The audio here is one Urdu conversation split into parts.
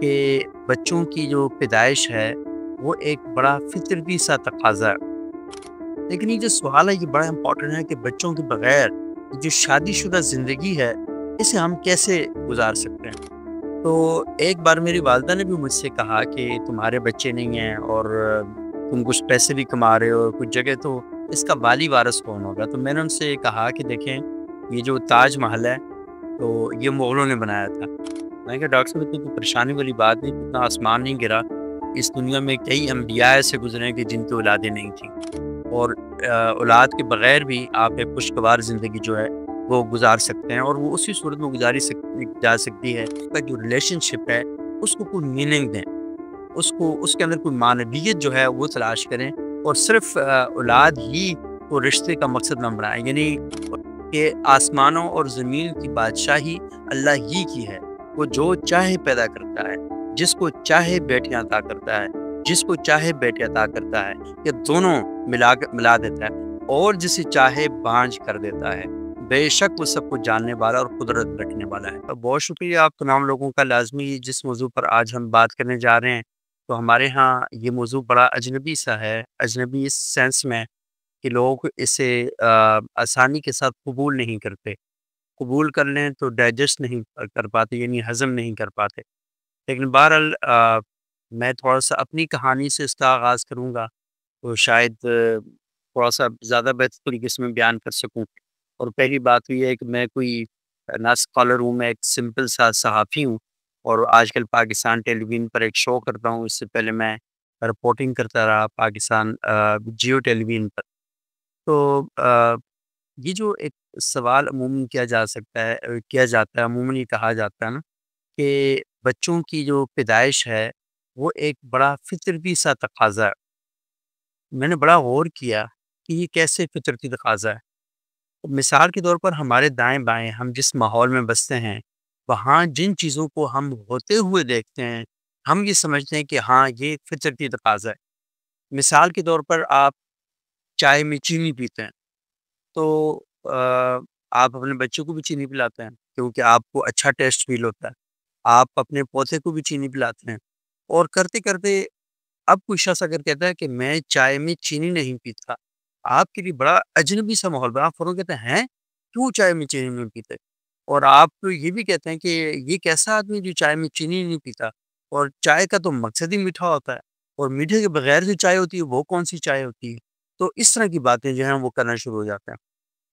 کہ بچوں کی جو پیدائش ہے وہ ایک بڑا فطرتی سا تقاضا ہے۔ لیکن یہ جو سوال ہے یہ بڑا امپورٹنٹ ہے کہ بچوں کے بغیر جو شادی شدہ زندگی ہے اسے ہم کیسے گزار سکتے ہیں۔ تو ایک بار میری والدہ نے بھی مجھ سے کہا کہ تمہارے بچے نہیں ہیں اور تم کچھ پیسے بھی کما رہے ہو کچھ جگہ، تو اس کا والی وارث کون ہوگا؟ تو میں نے ان سے کہا کہ دیکھیں، یہ جو تاج محل ہے تو یہ مغلوں نے بنایا تھا۔ میں نے کہا ڈاکٹر صاحب اتنی کوئی پریشانی والی بات نہیں، اتنا آسمان نہیں گرا، اس دنیا میں کئی انبیاء ایسے گزرے ہیں کہ جن کی اولادیں نہیں تھیں، اور اولاد کے بغیر بھی آپ ایک خوشگوار زندگی جو ہے وہ گزار سکتے ہیں، اور وہ اسی صورت میں جا سکتی ہے اس کا جو ریلیشن شپ ہے اس کو کوئی میننگ دیں، اس کے اندر کوئی معنویت جو ہے وہ تلاش کریں، اور صرف اولاد ہی کو رشتے کا مقصد نہ بنائیں، یعنی کہ آسمانوں اور زمین کی بادشاہی اللہ ہی کی ہے، وہ جو چاہے پیدا کرتا ہے، جس کو چاہے بیٹیاں عطا کرتا ہے، جس کو چاہے بیٹے عطا کرتا ہے، یہ دونوں ملا دیتا ہے، اور جسے چاہے بانجھ کر دیتا ہے، بے شک وہ سب کو جاننے والا اور قدرت رکھنے والا ہے۔ بہت شکریہ آپ تمام لوگوں کا۔ لازمی جس موضوع پر آج ہم بات کرنے جا رہے ہیں تو ہمارے ہاں یہ موضوع بڑا اجنبی سا ہے، اجنبی اس سینس میں کہ لوگ اسے آسانی کے ساتھ قبول نہیں کرتے، قبول کر لیں تو ڈائجسٹ نہیں کر پاتے، یعنی ہضم نہیں کر پاتے۔ لیکن بہرحال میں تھوڑا سا اپنی کہانی سے اس کا آغاز کروں گا تو شاید تھوڑا سا زیادہ بہتر طریقے سے میں بیان کر سکوں۔ اور پہلی بات تو یہ ہے کہ میں کوئی نہ اسکالر ہوں، میں ایک سمپل سا صحافی ہوں، اور آج کل پاکستان ٹیلی ویژن پر ایک شو کرتا ہوں، اس سے پہلے میں رپورٹنگ کرتا رہا پاکستان جیو ٹیلی ویژن پر۔ تو یہ جو ایک سوال عموماً کیا جاتا ہے، عموماً یہ کہا جاتا ہے نا کہ بچوں کی جو پیدائش ہے وہ ایک بڑا فطرتی سا تقاضا ہے۔ میں نے بڑا غور کیا کہ یہ کیسے فطرتی تقاضا ہے۔ مثال کے طور پر ہمارے دائیں بائیں ہم جس ماحول میں بستے ہیں، وہاں جن چیزوں کو ہم ہوتے ہوئے دیکھتے ہیں، ہم یہ سمجھتے ہیں کہ ہاں یہ ایک فطرتی تقاضا ہے۔ مثال کے طور پر آپ چائے میں چینی پیتے ہیں، تو آپ اپنے بچوں کو بھی چینی پلاتے ہیں کیونکہ آپ کو اچھا ٹیسٹ فیل ہوتا ہے، آپ اپنے پوتے کو بھی چینی پلاتے ہیں، اور کرتے کرتے اب کوئی شخص اگر کہتا ہے کہ میں چائے میں چینی نہیں پیتا، آپ کے لیے بڑا اجنبی سا ماحول بنا، آپ فوراً کہتے ہیں کیوں چائے میں چینی نہیں پیتے؟ اور آپ تو یہ بھی کہتے ہیں کہ یہ کیسا آدمی جو چائے میں چینی نہیں پیتا، اور چائے کا تو مقصد ہی میٹھا ہوتا ہے، اور میٹھے کے بغیر جو چائے ہوتی ہے وہ کون سی چائے ہوتی ہے؟ تو اس طرح کی باتیں جو ہیں وہ کرنا شروع ہو جاتے ہیں۔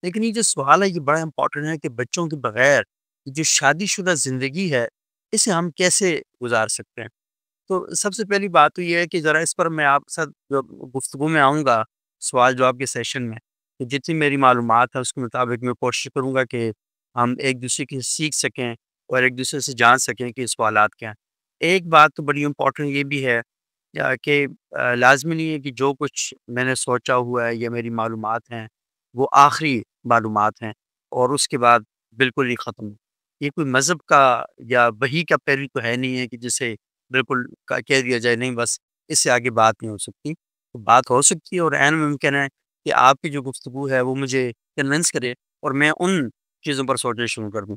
لیکن یہ جو سوال ہے یہ بڑا امپورٹنٹ ہے کہ بچوں کے بغیر جو شادی شدہ زندگی ہے اسے ہم کیسے گزار سکتے ہیں۔ تو سب سے پہلی بات تو یہ ہے کہ ذرا اس پر میں آپ کے ساتھ جو گفتگو میں آؤں گا سوال جواب کے سیشن میں، کہ جتنی میری معلومات ہے اس کے مطابق میں کوشش کروں گا کہ ہم ایک دوسرے کی سیکھ سکیں اور ایک دوسرے سے جان سکیں کہ سوالات کیا ہیں۔ ایک بات تو بڑی امپورٹنٹ یہ بھی ہے کہ لازمی نہیں ہے کہ جو کچھ میں نے سوچا ہوا ہے یا میری معلومات ہیں وہ آخری معلومات ہیں اور اس کے بعد بالکل ہی ختم۔ یہ کوئی مذہب کا یا وحی کا پیروی تو ہے نہیں ہے کہ جسے بالکل کہہ دیا جائے نہیں بس اس سے آگے بات نہیں ہو سکتی۔ تو بات ہو سکتی ہے اور عین ممکن ہے کہ آپ کی جو گفتگو ہے وہ مجھے کنونس کرے اور میں ان چیزوں پر سوچنا شروع کر دوں۔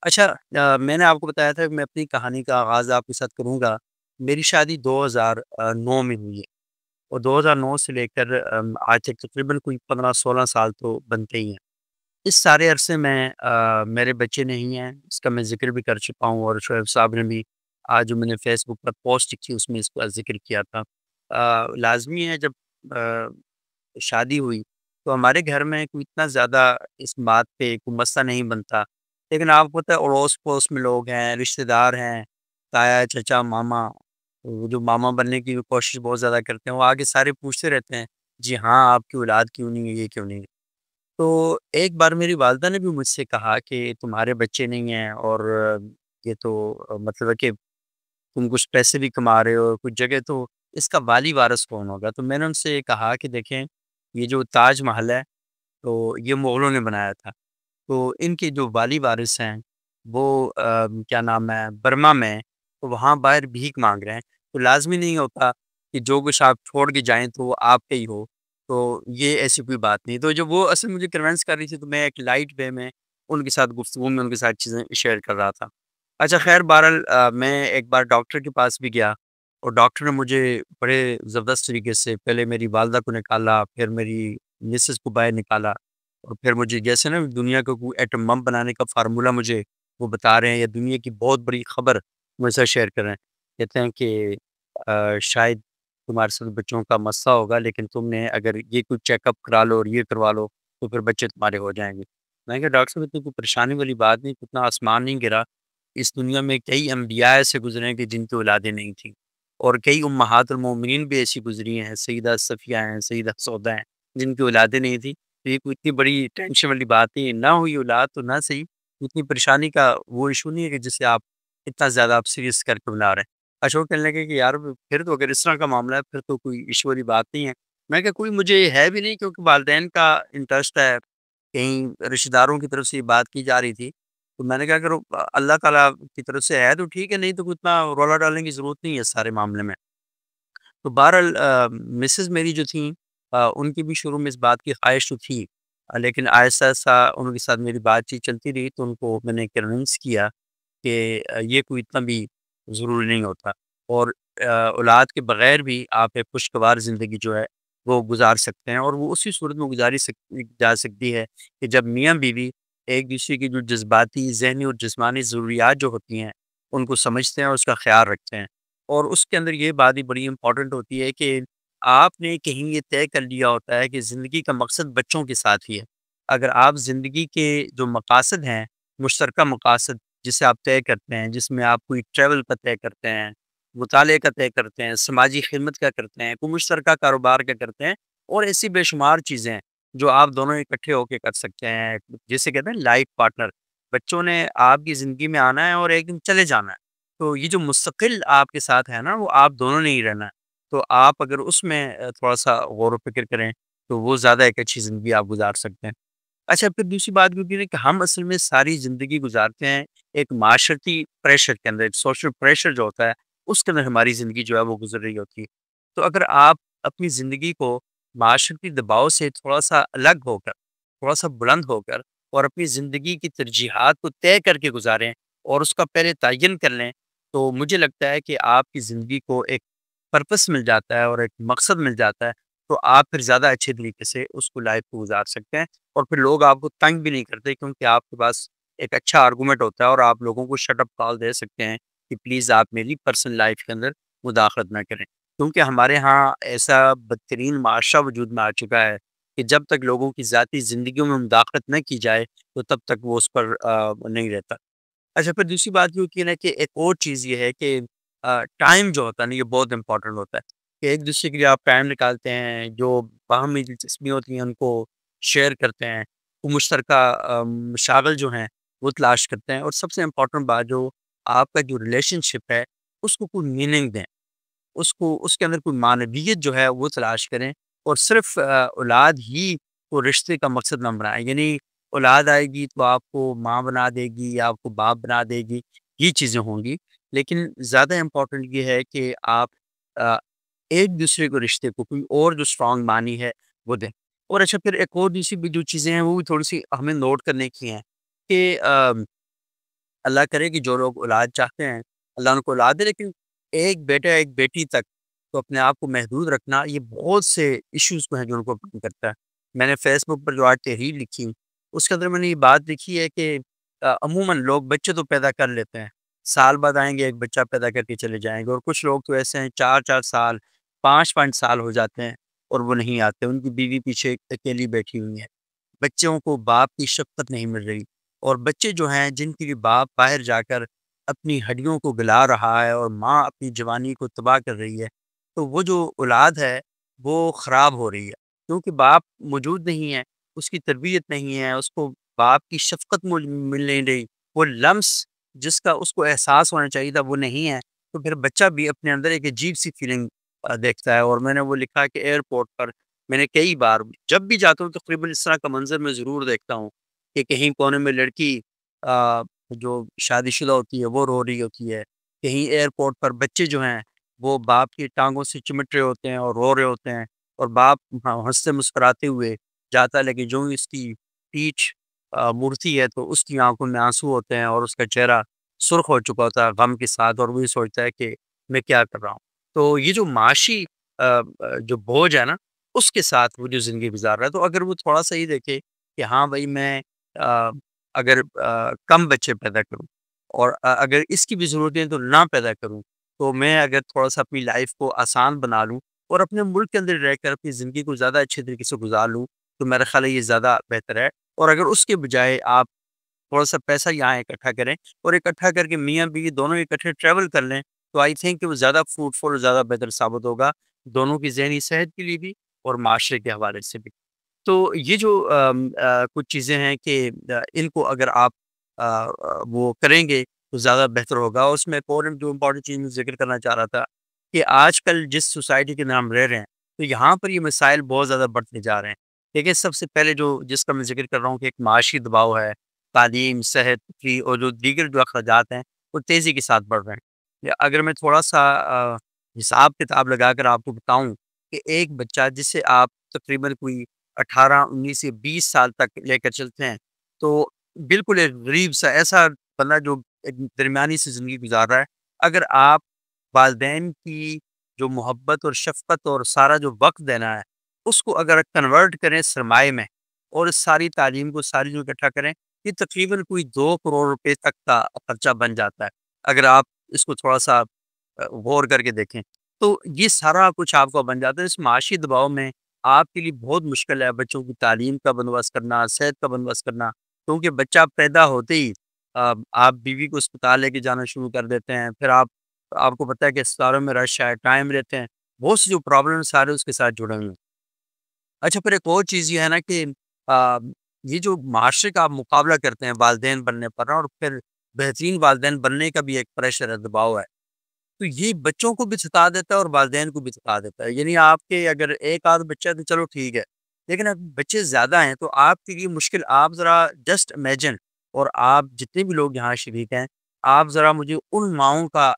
اچھا، میں نے آپ کو بتایا تھا کہ میں اپنی کہانی کا آغاز آپ کے ساتھ کروں گا۔ میری شادی 2009 میں ہوئی ہے، اور 2009 سے لے کر آج تک تقریباً کوئی 15-16 سال تو بنتے ہی ہیں۔ اس سارے عرصے میں میرے بچے نہیں ہیں، اس کا میں ذکر بھی کر چکا ہوں، اور شعیب صاحب نے بھی آج جو میں نے فیس بک پر پوسٹ کی اس میں اس کا ذکر کیا تھا۔ لازمی ہے جب شادی ہوئی تو ہمارے گھر میں کوئی اتنا زیادہ اس بات پہ کوئی مسئلہ نہیں بنتا، لیکن آپ کو پتہ ہے اڑوس پڑوس میں لوگ ہیں، رشتہ دار ہیں، تایا چچا ماما، وہ جو ماما بننے کی کوشش بہت زیادہ کرتے ہیں، وہ آگے سارے پوچھتے رہتے ہیں جی ہاں آپ کی اولاد کیوں نہیں ہے، یہ کیوں نہیں ہے۔ تو ایک بار میری والدہ نے بھی مجھ سے کہا کہ تمہارے بچے نہیں ہیں اور یہ تو مطلب ہے کہ تم کچھ پیسے بھی کما رہے ہو کچھ جگہ، تو اس کا والی وارث کون ہوگا؟ تو میں نے ان سے کہا کہ دیکھیں، یہ جو تاج محل ہے تو یہ مغلوں نے بنایا تھا، تو ان کے جو والی وارث ہیں وہ کیا نام ہے برما میں، تو وہاں باہر بھیک مانگ رہے ہیں۔ تو لازمی نہیں ہوتا کہ جو کچھ آپ چھوڑ کے جائیں تو وہ آپ کے ہی ہو، تو یہ ایسی کوئی بات نہیں۔ تو جب وہ اصل مجھے کنونس کر رہی تھی تو میں ایک لائٹ وے میں ان کے ساتھ گفتگو میں ان کے ساتھ چیزیں شیئر کر رہا تھا۔ اچھا خیر بہرحال میں ایک بار ڈاکٹر کے پاس بھی گیا اور ڈاکٹر نے مجھے بڑے زبردست طریقے سے پہلے میری والدہ کو نکالا، پھر میری مسز کو باہر نکالا، اور پھر مجھے جیسے نا دنیا کا کوئی ایٹم بم بنانے کا فارمولہ مجھے وہ بتا رہے ہیں، یا دنیا کی بہت بڑی خبر مجھ سے شیئر کر رہے ہیں۔ کہتے ہیں کہ شاید تمہارے ساتھ بچوں کا مسئلہ ہوگا، لیکن تم نے اگر یہ کوئی چیک اپ کرا لو اور یہ کروا لو تو پھر بچے تمہارے ہو جائیں گے۔ میں نے کہا ڈاکٹر صاحب اتنی کوئی پریشانی والی بات نہیں، اتنا آسمان نہیں گرا، اس دنیا میں کئی انبیاء ایسے گزرے ہیں کہ جن کی اولادیں نہیں تھیں، اور کئی امہات المومنین بھی ایسی گزری ہیں، سیدہ صفیہ ہیں، سیدہ سودا ہیں، جن کی اولادیں نہیں تھیں۔ تو یہ کوئی اتنی بڑی ٹینشن والی بات نہیں ہے، نہ ہوئی اولاد تو نہ صحیح، اتنی پریشانی کا وہ ایشو نہیں ہے کہ جسے آپ اتنا زیادہ آپ سیریس کر کے بنا رہے ہیں۔ اچھا وہ کہنے لگے کہ یار پھر تو اگر اس طرح کا معاملہ ہے پھر تو کوئی ایشو والی بات نہیں ہے۔ میں کہا کوئی مجھے ہے بھی نہیں، کیونکہ والدین کا انٹرسٹ ہے، کہیں رشتہ داروں کی طرف سے یہ بات کی جا رہی تھی، تو میں نے کہا اگر اللہ تعالیٰ کی طرف سے ہے تو ٹھیک ہے، نہیں تو کوئی اتنا رولا ڈالنے کی ضرورت نہیں ہے اس سارے معاملے میں۔ تو بہرحال مسز میری جو تھیں، ان کی بھی شروع میں اس بات کی خواہش تو تھی، لیکن آہستہ آہستہ ان کے ساتھ میری بات چیت چلتی رہی تو ان کو میں نے کنونس کیا کہ یہ کوئی اتنا بھی ضروری نہیں ہوتا، اور اولاد کے بغیر بھی آپ ایک خوشگوار زندگی جو ہے وہ گزار سکتے ہیں، اور وہ اسی صورت میں جا سکتی ہے کہ جب میاں بیوی ایک دوسرے کی جو جذباتی، ذہنی اور جسمانی ضروریات جو ہوتی ہیں ان کو سمجھتے ہیں اور اس کا خیال رکھتے ہیں۔ اور اس کے اندر یہ بات بھی بڑی امپورٹنٹ ہوتی ہے کہ آپ نے کہیں یہ طے کر لیا ہوتا ہے کہ زندگی کا مقصد بچوں کے ساتھ ہی ہے۔ اگر آپ زندگی کے جو مقاصد ہیں، مشترکہ مقاصد جسے آپ طے کرتے ہیں، جس میں آپ کوئی ٹریول کا طے کرتے ہیں، مطالعے کا طے کرتے ہیں، سماجی خدمت کا کرتے ہیں، کوئی مشترکہ کاروبار کا کرتے ہیں، اور ایسی بے شمار چیزیں ہیں جو آپ دونوں اکٹھے ہو کے کر سکتے ہیں، جسے کہتے ہیں لائف پارٹنر۔ بچوں نے آپ کی زندگی میں آنا ہے اور ایک دن چلے جانا ہے، تو یہ جو مستقل آپ کے ساتھ ہے نا وہ آپ دونوں نے ہی رہنا ہے۔ تو آپ اگر اس میں تھوڑا سا غور و فکر کریں تو وہ زیادہ ایک اچھی زندگی آپ گزار سکتے ہیں۔ اچھا پھر دوسری بات بھی ہوتی ہے کہ ہم اصل میں ساری زندگی گزارتے ہیں ایک معاشرتی پریشر کے اندر، ایک سوشل پریشر جو ہوتا ہے اس کے اندر ہماری زندگی جو ہے وہ گزر رہی ہوتی ہے۔ تو اگر آپ اپنی زندگی کو معاشرتی دباؤ سے تھوڑا سا الگ ہو کر، تھوڑا سا بلند ہو کر، اور اپنی زندگی کی ترجیحات کو طے کر کے گزاریں اور اس کا پہلے تعین کر لیں، تو مجھے لگتا ہے کہ آپ کی زندگی کو ایک پرپس مل جاتا ہے اور ایک مقصد مل جاتا ہے، تو آپ پھر زیادہ اچھے طریقے سے اس کو لائف کو گزار سکتے ہیں، اور پھر لوگ آپ کو تنگ بھی نہیں کرتے، کیونکہ آپ کے پاس ایک اچھا آرگومنٹ ہوتا ہے اور آپ لوگوں کو شٹ اپ کال دے سکتے ہیں کہ پلیز آپ میری پرسنل لائف کے اندر مداخلت نہ کریں۔ کیونکہ ہمارے ہاں ایسا بدترین معاشرہ وجود میں آ چکا ہے کہ جب تک لوگوں کی ذاتی زندگیوں میں مداخلت نہ کی جائے تو تب تک وہ اس پر نہیں رہتا۔ اچھا پھر دوسری بات یہ ہوتی ہے نا کہ ایک اور چیز یہ ہے کہ ٹائم جو ہوتا ہے نا یہ بہت امپورٹنٹ ہوتا ہے، کہ ایک دوسرے کے لیے آپ ٹائم نکالتے ہیں، جو باہمی دلچسپی ہوتی ہیں ان کو شیئر کرتے ہیں، وہ مشترکہ مشاغل جو ہیں وہ تلاش کرتے ہیں، اور سب سے امپورٹنٹ بات جو آپ کا جو ریلیشن شپ ہے اس کو کوئی میننگ دیں، اس کے اندر کوئی معنویت جو ہے وہ تلاش کریں، اور صرف اولاد ہی کو رشتے کا مقصد نہ بنائیں، یعنی اولاد آئے گی تو آپ کو ماں بنا دے گی یا آپ کو باپ بنا دے گی، یہ چیزیں ہوں گی، لیکن زیادہ امپورٹنٹ یہ ہے کہ آپ آ، ایک دوسرے کو رشتے کو کوئی اور جو اسٹرانگ معنی ہے وہ دیں۔ اور اچھا پھر ایک اور دوسری بھی جو چیزیں ہیں وہ بھی تھوڑی سی ہمیں نوٹ کرنے کی ہیں کہ اللہ کرے کہ جو لوگ اولاد چاہتے ہیں اللہ ان کو اولاد دے، لیکن ایک بیٹا ایک بیٹی تک تو اپنے آپ کو محدود رکھنا یہ بہت سے ایشوز کو ہیں جو ان کو کم کرتا ہے۔ میں نے فیس بک پر جو آج تحریر لکھی اس کے اندر میں نے یہ بات لکھی ہے کہ عموماً لوگ بچے تو پیدا کر لیتے ہیں، سال بعد آئیں گے ایک بچہ پیدا کر کے چلے جائیں گے، اور کچھ لوگ تو ایسے ہیں 4 4 سال 5 5 سال ہو جاتے ہیں اور وہ نہیں آتے، ان کی بیوی پیچھے اکیلی بیٹھی ہوئی ہے، بچوں کو باپ کی شفقت نہیں مل رہی، اور بچے جو ہیں جن کے لیے باپ باہر جا کر اپنی ہڈیوں کو گلا رہا ہے اور ماں اپنی جوانی کو تباہ کر رہی ہے، تو وہ جو اولاد ہے وہ خراب ہو رہی ہے، کیونکہ باپ موجود نہیں ہے، اس کی تربیت نہیں ہے، اس کو باپ کی شفقت مل نہیں رہی، وہ لمس جس کا اس کو احساس ہونا چاہیے تھا وہ نہیں ہے، تو پھر بچہ بھی اپنے اندر ایک عجیب سی فیلنگ دیکھتا ہے۔ اور میں نے وہ لکھا کہ ایئرپورٹ پر میں نے کئی بار جب بھی جاتا ہوں تقریباً اس طرح کا منظر میں ضرور دیکھتا ہوں کہ کہیں کونے میں لڑکی جو شادی شدہ ہوتی ہے وہ رو رہی ہوتی ہے، کہیں ایئرپورٹ پر بچے جو ہیں وہ باپ کی ٹانگوں سے چمٹ رہے ہوتے ہیں اور رو رہے ہوتے ہیں، اور باپ ہنستے مسکراتے ہوئے جاتا ہے، لیکن جو ہی اس کی پیٹھ مڑتی ہے تو اس کی آنکھوں میں آنسو ہوتے ہیں اور اس کا چہرہ سرخ ہو چکا ہوتا ہے غم کے ساتھ، اور وہ یہ سوچتا ہے کہ میں کیا کر رہا ہوں۔ تو یہ جو معاشی جو بوجھ ہے نا، اس کے ساتھ وہ جو زندگی گزار رہا ہے، تو اگر وہ تھوڑا-سا یہ دیکھے کہ ہاں بھائی میں اگر کم بچے پیدا کروں، اور اگر اس کی بھی ضرورت ہے تو نہ پیدا کروں، تو میں اگر تھوڑا-سا اپنی لائف کو آسان بنا لوں اور اپنے ملک کے اندر رہ کر اپنی زندگی کو زیادہ اچھے طریقے سے گزار لوں، تو میرا خیال ہے یہ زیادہ بہتر ہے۔ اور اگر اس کے بجائے آپ تھوڑا-سا پیسہ یہاں اکٹھا کریں اور اکٹھا کر کے میاں بیوی دونوں اکٹھے ٹریول کر لیں، تو آئی تھنک کہ وہ زیادہ فروٹفل اور زیادہ بہتر ثابت ہوگا، دونوں کی ذہنی صحت کے لیے بھی اور معاشرے کے حوالے سے بھی۔ تو یہ جو کچھ چیزیں ہیں کہ ان کو اگر آپ وہ کریں گے تو زیادہ بہتر ہوگا۔ اور اس میں ایک اور جو امپورٹنٹ چیز میں ذکر کرنا چاہ رہا تھا کہ آج کل جس سوسائٹی کے اندر ہم رہ رہے ہیں، تو یہاں پر یہ مسائل بہت زیادہ بڑھتے جا رہے ہیں۔ دیکھیے سب سے پہلے جو جس کا میں ذکر کر رہا ہوں کہ ایک معاشی دباؤ ہے، تعلیم، صحت کی اور جو دیگر جو اخراجات ہیں وہ تیزی کے ساتھ بڑھ رہے ہیں۔ اگر میں تھوڑا سا حساب کتاب لگا کر آپ کو بتاؤں کہ ایک بچہ جسے آپ تقریباً کوئی 18 19 یا 20 سال تک لے کر چلتے ہیں، تو بالکل ایک غریب سا ایسا بندہ جو ایک درمیانی سی زندگی گزار رہا ہے، اگر آپ والدین کی جو محبت اور شفقت اور سارا جو وقت دینا ہے، اس کو اگر کنورٹ کریں سرمایے میں اور اس ساری تعلیم کو ساری جو اکٹھا کریں، یہ تقریباً کوئی 2 کروڑ روپے تک کا خرچہ بن جاتا ہے، اگر آپ اس کو تھوڑا سا غور کر کے دیکھیں۔ تو یہ سارا کچھ آپ کا بن جاتا ہے۔ اس معاشی دباؤ میں آپ کے لیے بہت مشکل ہے بچوں کی تعلیم کا بندوبست کرنا، صحت کا بندوبست کرنا، کیونکہ بچہ پیدا ہوتے ہی آپ بیوی کو اسپتال لے کے جانا شروع کر دیتے ہیں، پھر آپ کو پتہ ہے کہ اسپتالوں میں رش ہے، ٹائم رہتے ہیں، بہت سی جو پرابلم سارے اس کے ساتھ جڑے ہوئے ہیں۔ اچھا پھر ایک اور چیز یہ ہے نا کہ آ، یہ جو معاشرے کا آپ مقابلہ کرتے ہیں والدین بننے پر نا، اور پھر بہترین والدین بننے کا بھی ایک پریشر ہے، دباؤ ہے، تو یہ بچوں کو بھی ستا دیتا ہے اور والدین کو بھی ستا دیتا ہے۔ یعنی آپ کے اگر ایک آدھ بچہ ہے تو چلو ٹھیک ہے، لیکن اگر بچے زیادہ ہیں تو آپ کے لیے مشکل۔ آپ ذرا جسٹ امیجن، اور آپ جتنے بھی لوگ یہاں شریک ہیں، آپ ذرا مجھے ان ماؤں کا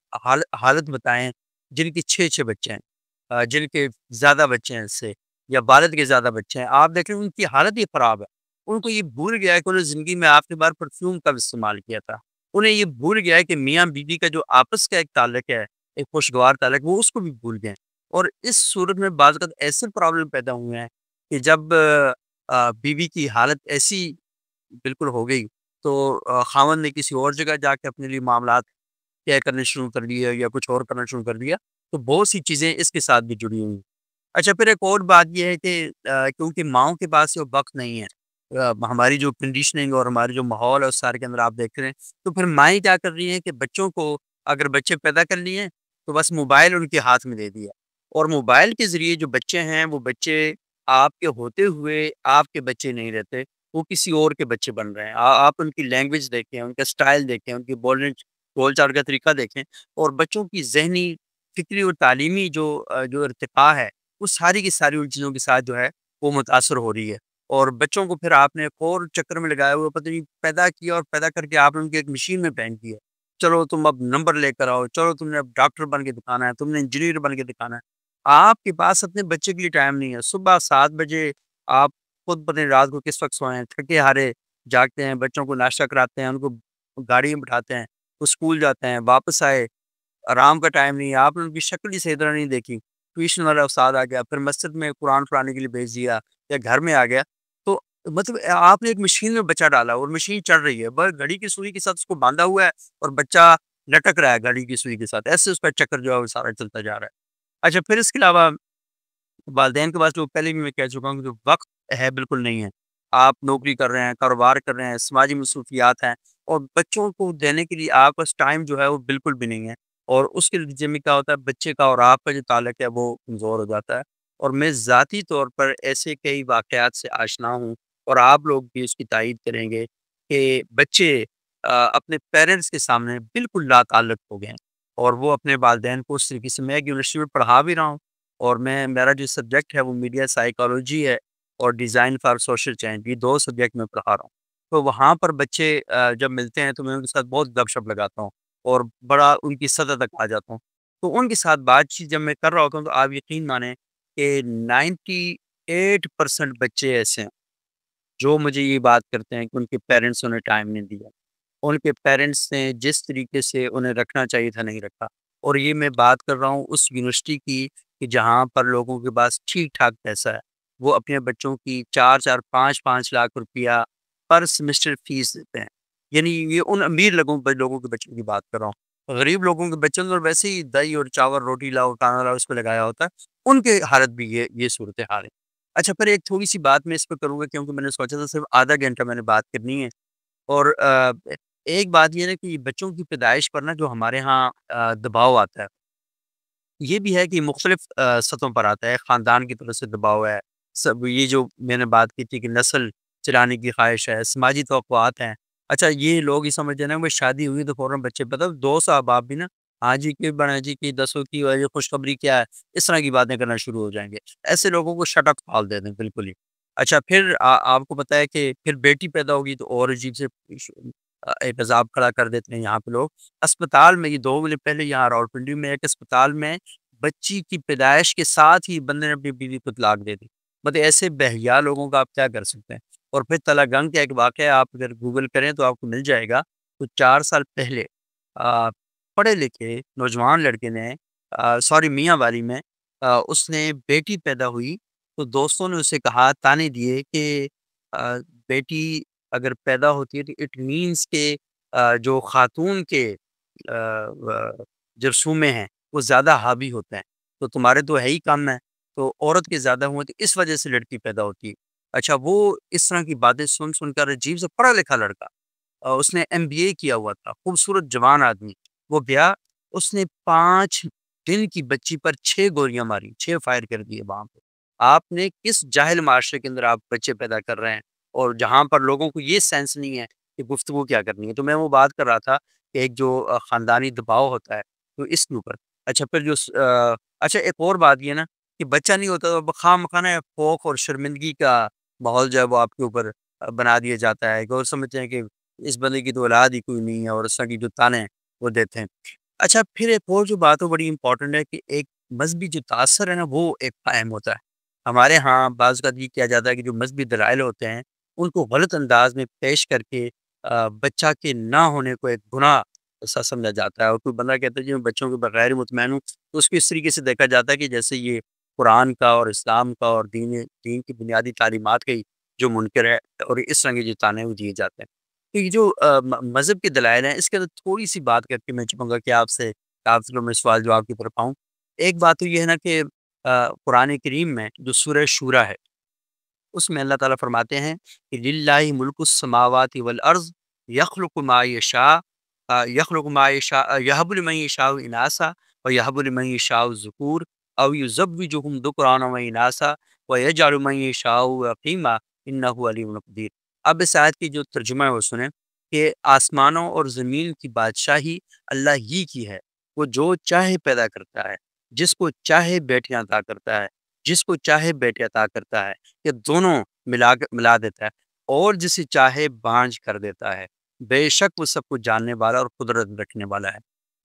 حالت بتائیں جن کے 6 بچے ہیں، جن کے زیادہ بچے ہیں اس سے، یا والد کے زیادہ بچے ہیں، آپ دیکھ رہے ہیں ان کی حالت ہی خراب ہے۔ ان کو یہ بھول گیا ہے کہ انہوں نے زندگی میں آخری بار پرفیوم کب استعمال کیا تھا۔ انہیں یہ بھول گیا ہے کہ میاں بیوی کا جو آپس کا ایک تعلق ہے، ایک خوشگوار تعلق، وہ اس کو بھی بھول گئے ہیں۔ اور اس صورت میں بعض اوقات ایسے پرابلم پیدا ہوئے ہیں کہ جب بیوی کی حالت ایسی بالکل ہو گئی، تو خاوند نے کسی اور جگہ جا کے اپنے لیے معاملات طے کرنے شروع کر دیے یا کچھ اور کرنا شروع کر دیا، تو بہت سی چیزیں اس کے ساتھ بھی جڑی ہوئی ہیں۔ اچھا پھر ایک اور بات یہ ہے کہ کیونکہ ماؤں کے پاس وہ وقت نہیں ہے، ہماری جو کنڈیشننگ اور ہمارے جو ماحول ہے اس سارے کے اندر آپ دیکھ رہے ہیں، تو پھر مائیں کیا کر رہی ہیں کہ بچوں کو اگر بچے پیدا کر لیے ہیں تو بس موبائل ان کے ہاتھ میں دے دیا، اور موبائل کے ذریعے جو بچے ہیں وہ بچے آپ کے ہوتے ہوئے آپ کے بچے نہیں رہتے، وہ کسی اور کے بچے بن رہے ہیں۔ آپ ان کی لینگویج دیکھیں، ان کا سٹائل دیکھیں، ان کی بول چال کا طریقہ دیکھیں، اور بچوں کی ذہنی، فکری اور تعلیمی جو ارتقاء ہے، وہ ساری کی ساری ان چیزوں کے ساتھ جو ہے وہ متاثر ہو رہی ہے۔ اور بچوں کو پھر آپ نے ایک اور چکر میں لگایا ہوا، پتہ نہیں پیدا کیا، اور پیدا کر کے آپ نے ان کی ایک مشین میں پہن دیا، چلو تم اب نمبر لے کر آؤ، چلو تم نے اب ڈاکٹر بن کے دکھانا ہے، تم نے انجینئر بن کے دکھانا ہے۔ آپ کے پاس اپنے بچے کے لیے ٹائم نہیں ہے۔ صبح 7 بجے آپ خود پتہ نہیں رات کو کس وقت سوئے ہیں، تھکے ہارے جاگتے ہیں، بچوں کو ناشتہ کراتے ہیں، ان کو گاڑی میں بٹھاتے ہیں، وہ اسکول جاتے ہیں، واپس آئے، آرام کا ٹائم نہیں ہے، آپ نے ان کی شکل ہی صحیح طرح نہیں دیکھی، ٹیوشن والا استاد آ گیا، پھر مسجد میں قرآن پڑھانے کے لیے بھیج دیا یا گھر میں آ گیا، تو مطلب آپ نے ایک مشین میں بچہ ڈالا اور مشین چل رہی ہے، بس گھڑی کی سوئی کے ساتھ اس کو باندھا ہوا ہے، اور بچہ لٹک رہا ہے گھڑی کی سوئی کے ساتھ، ایسے اس کا چکر جو ہے وہ سارا چلتا جا رہا ہے۔ اچھا پھر اس کے علاوہ والدین کے پاس جو پہلے بھی میں کہہ چکا ہوں کہ جو وقت ہے بالکل نہیں ہے۔ آپ نوکری کر رہے ہیں، کاروبار کر رہے ہیں، سماجی مصروفیات ہیں، اور بچوں کو دینے کے لیے آپ کے پاس ٹائم جو ہے وہ بالکل بھی نہیں ہے، اور اس کے نتیجے میں کیا ہوتا ہے، بچے کا اور آپ کا جو تعلق ہے وہ کمزور ہو جاتا ہے۔ اور میں ذاتی طور پر ایسے کئی واقعات سے آشنا ہوں، اور آپ لوگ بھی اس کی تائید کریں گے کہ بچے اپنے پیرنٹس کے سامنے بالکل لا تعلق ہو گئے ہیں، اور وہ اپنے والدین کو اس طریقے سے، میں ایک یونیورسٹی میں پڑھا بھی رہا ہوں، اور میرا جو سبجیکٹ ہے وہ میڈیا سائیکالوجی ہے اور ڈیزائن فار سوشل چینج، یہ 2 سبجیکٹ میں پڑھا رہا ہوں۔ تو وہاں پر بچے جب ملتے ہیں تو میں ان کے ساتھ بہت گپ شپ لگاتا ہوں، اور بڑا ان کی سطح تک آ جاتا ہوں۔ تو ان کے ساتھ بات چیت جب میں کر رہا ہوتا ہوں تو آپ یقین مانیں کہ 98% بچے ایسے ہیں جو مجھے یہ بات کرتے ہیں کہ ان کے پیرنٹس انہیں ٹائم نہیں دیا، ان کے پیرنٹس نے جس طریقے سے انہیں رکھنا چاہیے تھا نہیں رکھا۔ اور یہ میں بات کر رہا ہوں اس یونیورسٹی کی کہ جہاں پر لوگوں کے پاس ٹھیک ٹھاک پیسہ ہے، وہ اپنے بچوں کی 4 4 5 5 لاکھ روپیہ پر سمسٹر فیس دیتے ہیں۔ یعنی یہ ان امیر لوگوں کے بچوں کی بات کر رہا ہوں۔ غریب لوگوں کے بچوں نے ویسے ہی دہی اور چاول روٹی لاؤ کھانا لاؤ اس پہ لگایا ہوتا ہے، ان کے حالت بھی یہ صورتحال ہے۔ اچھا پھر ایک تھوڑی سی بات میں اس پہ کروں گا کیونکہ میں نے سوچا تھا صرف آدھا گھنٹہ میں نے بات کرنی ہے۔ اور ایک بات یہ ہے کہ بچوں کی پیدائش پر نا جو ہمارے ہاں دباؤ آتا ہے، یہ بھی ہے کہ مختلف سطحوں پر آتا ہے۔ خاندان کی طرف سے دباؤ ہے، سب یہ جو میں نے بات کی تھی کہ نسل چلانے کی خواہش ہے، سماجی توقعات ہیں۔ اچھا یہ لوگ یہ سمجھتے ہیں نا کہ شادی ہوئی تو فوراً بچے پتہ 2 سال بعد بھی نا ہاں جی کی بنا جی کی دسو کی یہ خوشخبری کیا ہے، اس طرح کی باتیں کرنا شروع ہو جائیں گے۔ ایسے لوگوں کو شٹ اپ کال دے دیں بالکل ہی۔ اچھا پھر آپ کو پتہ ہے کہ پھر بیٹی پیدا ہوگی تو اور عجیب سے ایک عذاب کھڑا کر دیتے ہیں یہاں پہ لوگ۔ اسپتال میں یہ 2 مہینے پہلے یہاں راولپنڈی میں ایک اسپتال میں بچی کی پیدائش کے ساتھ ہی بندے نے اپنی بیوی کو طلاق دے دی۔ مطلب ایسے بہیا لوگوں کا آپ کیا کر سکتے ہیں۔ اور پھر تلا گنگ کا ایک واقعہ آپ اگر گوگل کریں تو آپ کو مل جائے گا۔ تو 4 سال پہلے پڑھے لکھے نوجوان لڑکے نے سوری میاں والی میں اس نے بیٹی پیدا ہوئی تو دوستوں نے اسے کہا تانے دیے کہ بیٹی اگر پیدا ہوتی ہے تو اٹ مینس کہ جو خاتون کے جرثومے ہیں وہ زیادہ حاوی ہوتے ہیں، تو تمہارے تو ہے ہی کم ہے، تو عورت کے زیادہ ہوئے تو اس وجہ سے لڑکی پیدا ہوتی ہے۔ اچھا وہ اس طرح کی باتیں سن کر عجیب سے پڑھا لکھا لڑکا، اس نے MBA کیا ہوا تھا، خوبصورت جوان آدمی، وہ گیا، اس نے 5 دن کی بچی پر 6 گولیاں ماری، 6 فائر کر دیے وہاں پہ۔ آپ نے کس جاہل معاشرے کے اندر آپ بچے پیدا کر رہے ہیں، اور جہاں پر لوگوں کو یہ سینس نہیں ہے کہ گفتگو کیا کرنی ہے۔ تو میں وہ بات کر رہا تھا کہ ایک جو خاندانی دباؤ ہوتا ہے تو اس کے اوپر۔ اچھا پھر جو اچھا ایک اور بات یہ نا کہ بچہ نہیں ہوتا تو خواہ مخواہ نا خوف اور شرمندگی کا ماحول جو ہے وہ آپ کے اوپر بنا دیا جاتا ہے، کہ اور سمجھتے ہیں کہ اس بندے کی تو اولاد ہی کوئی نہیں ہے، اور اس طرح کی جو تانے ہیں وہ دیتے ہیں۔ اچھا پھر ایک اور جو بات ہے بڑی امپورٹنٹ ہے کہ ایک مذہبی جو تاثر ہے نا وہ ایک قائم ہوتا ہے۔ ہمارے ہاں بعض کا یہ کیا جاتا ہے کہ جو مذہبی دلائل ہوتے ہیں ان کو غلط انداز میں پیش کر کے بچہ کے نہ ہونے کو ایک گناہ ایسا سمجھا جاتا ہے، اور کوئی بندہ کہتا ہے جی میں بچوں کے بغیر مطمئن ہوں تو اس کو اس طریقے سے دیکھا جاتا ہے کہ جیسے یہ قرآن کا اور اسلام کا اور دین کی بنیادی تعلیمات کا ہی جو منکر ہے، اور اس طرح کے جو تانے وہ دیے جاتے ہیں۔ تو یہ جو مذہب کے دلائل ہیں اس کے اندر تھوڑی سی بات کر کے میں چاہوں گا کہ آپ سے میں سوال جواب کی طرف آؤں۔ ایک بات تو یہ ہے نا کہ قرآن کریم میں جو سورہ شورا ہے اس میں اللہ تعالیٰ فرماتے ہیں کہ للہ ملک السماوات والارض یخلق ما یشاء یخلق ما یشاء یہب لمن یشاء اناسا و یہب لمن یشاء الذکور او یزوجہم ذکرانا و اناسا و یجعل من یشاء عقیما انہ علیم قدیر۔ اب اس آیت کی جو ترجمہ ہے وہ سنیں کہ آسمانوں اور زمین کی بادشاہی اللہ ہی کی ہے، وہ جو چاہے پیدا کرتا ہے، جس کو چاہے بیٹیاں عطا کرتا ہے، جس کو چاہے بیٹے عطا کرتا ہے، یہ دونوں ملا دیتا ہے، اور جسے چاہے بانجھ کر دیتا ہے۔ بے شک وہ سب کو جاننے والا اور قدرت رکھنے والا ہے۔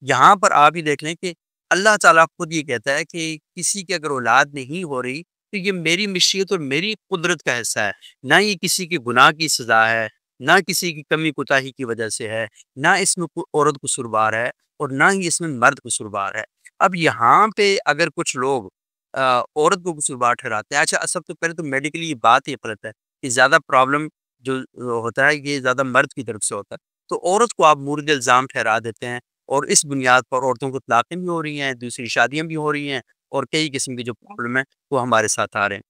یہاں پر آپ ہی دیکھ لیں کہ اللہ تعالیٰ خود یہ کہتا ہے کہ کسی کی اگر اولاد نہیں ہو رہی تو یہ میری مشیت اور میری قدرت کا حصہ ہے، نہ یہ کسی کی گناہ کی سزا ہے، نہ کسی کی کمی کوتاہی کی وجہ سے ہے، نہ اس میں کوئی عورت قصوروار ہے، اور نہ ہی اس میں مرد قصوروار ہے۔ اب یہاں پہ اگر کچھ لوگ عورت کو قصوروار ٹھہراتے ہیں، اچھا سب سے پہلے تو میڈیکلی یہ بات ہی غلط ہے کہ زیادہ پرابلم جو ہوتا ہے یہ زیادہ مرد کی طرف سے ہوتا ہے، تو عورت کو آپ مورد الزام ٹھہرا دیتے ہیں، اور اس بنیاد پر عورتوں کو طلاقیں بھی ہو رہی ہیں، دوسری شادیاں بھی ہو رہی ہیں، اور کئی قسم کی جو پرابلم ہے وہ ہمارے ساتھ آ رہے ہیں۔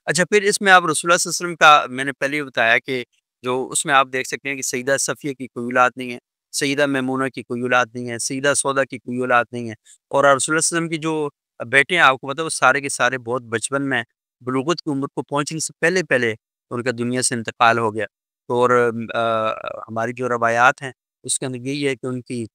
اچھا پھر اس میں آپ رسول اللہ صلی اللہ علیہ وسلم کا میں نے پہلے ہی بتایا کہ جو اس میں آپ دیکھ سکتے ہیں کہ سیدہ صفیہ کی کوئی اولاد نہیں ہے، سیدہ میمونہ کی کوئی اولاد نہیں ہے، سیدہ سودا کی کوئی اولاد نہیں ہے، اور رسول اللہ صلی اللہ علیہ وسلم کی جو بیٹے ہیں آپ کو پتہ ہے وہ سارے کے سارے بہت بچپن میں بلوغت کی عمر کو پہنچنے سے پہلے پہلے ان کا دنیا سے انتقال ہو گیا۔ تو اور ہماری جو روایات ہیں اس کے اندر یہی ہے کہ ان کی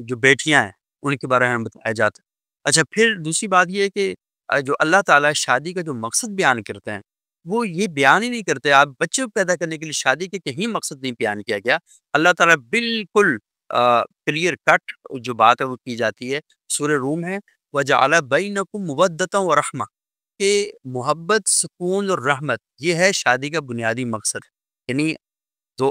جو بیٹیاں ہیں ان کے بارے میں بتایا جاتا ہے۔ اچھا پھر دوسری بات یہ ہے کہ جو اللہ تعالیٰ شادی کا جو مقصد بیان کرتے ہیں وہ یہ بیان ہی نہیں کرتے۔ آپ بچے پیدا کرنے کے لیے شادی کے کہیں مقصد نہیں بیان کیا گیا۔ اللہ تعالیٰ بالکل کلیئر کٹ جو بات ہے وہ کی جاتی ہے، سورہ روم ہے وَجَعَلَ بَيْنَكُمْ مُوَدَّةً وَرَحْمَةً، کہ محبت، سکون اور رحمت یہ ہے شادی کا بنیادی مقصد۔ یعنی دو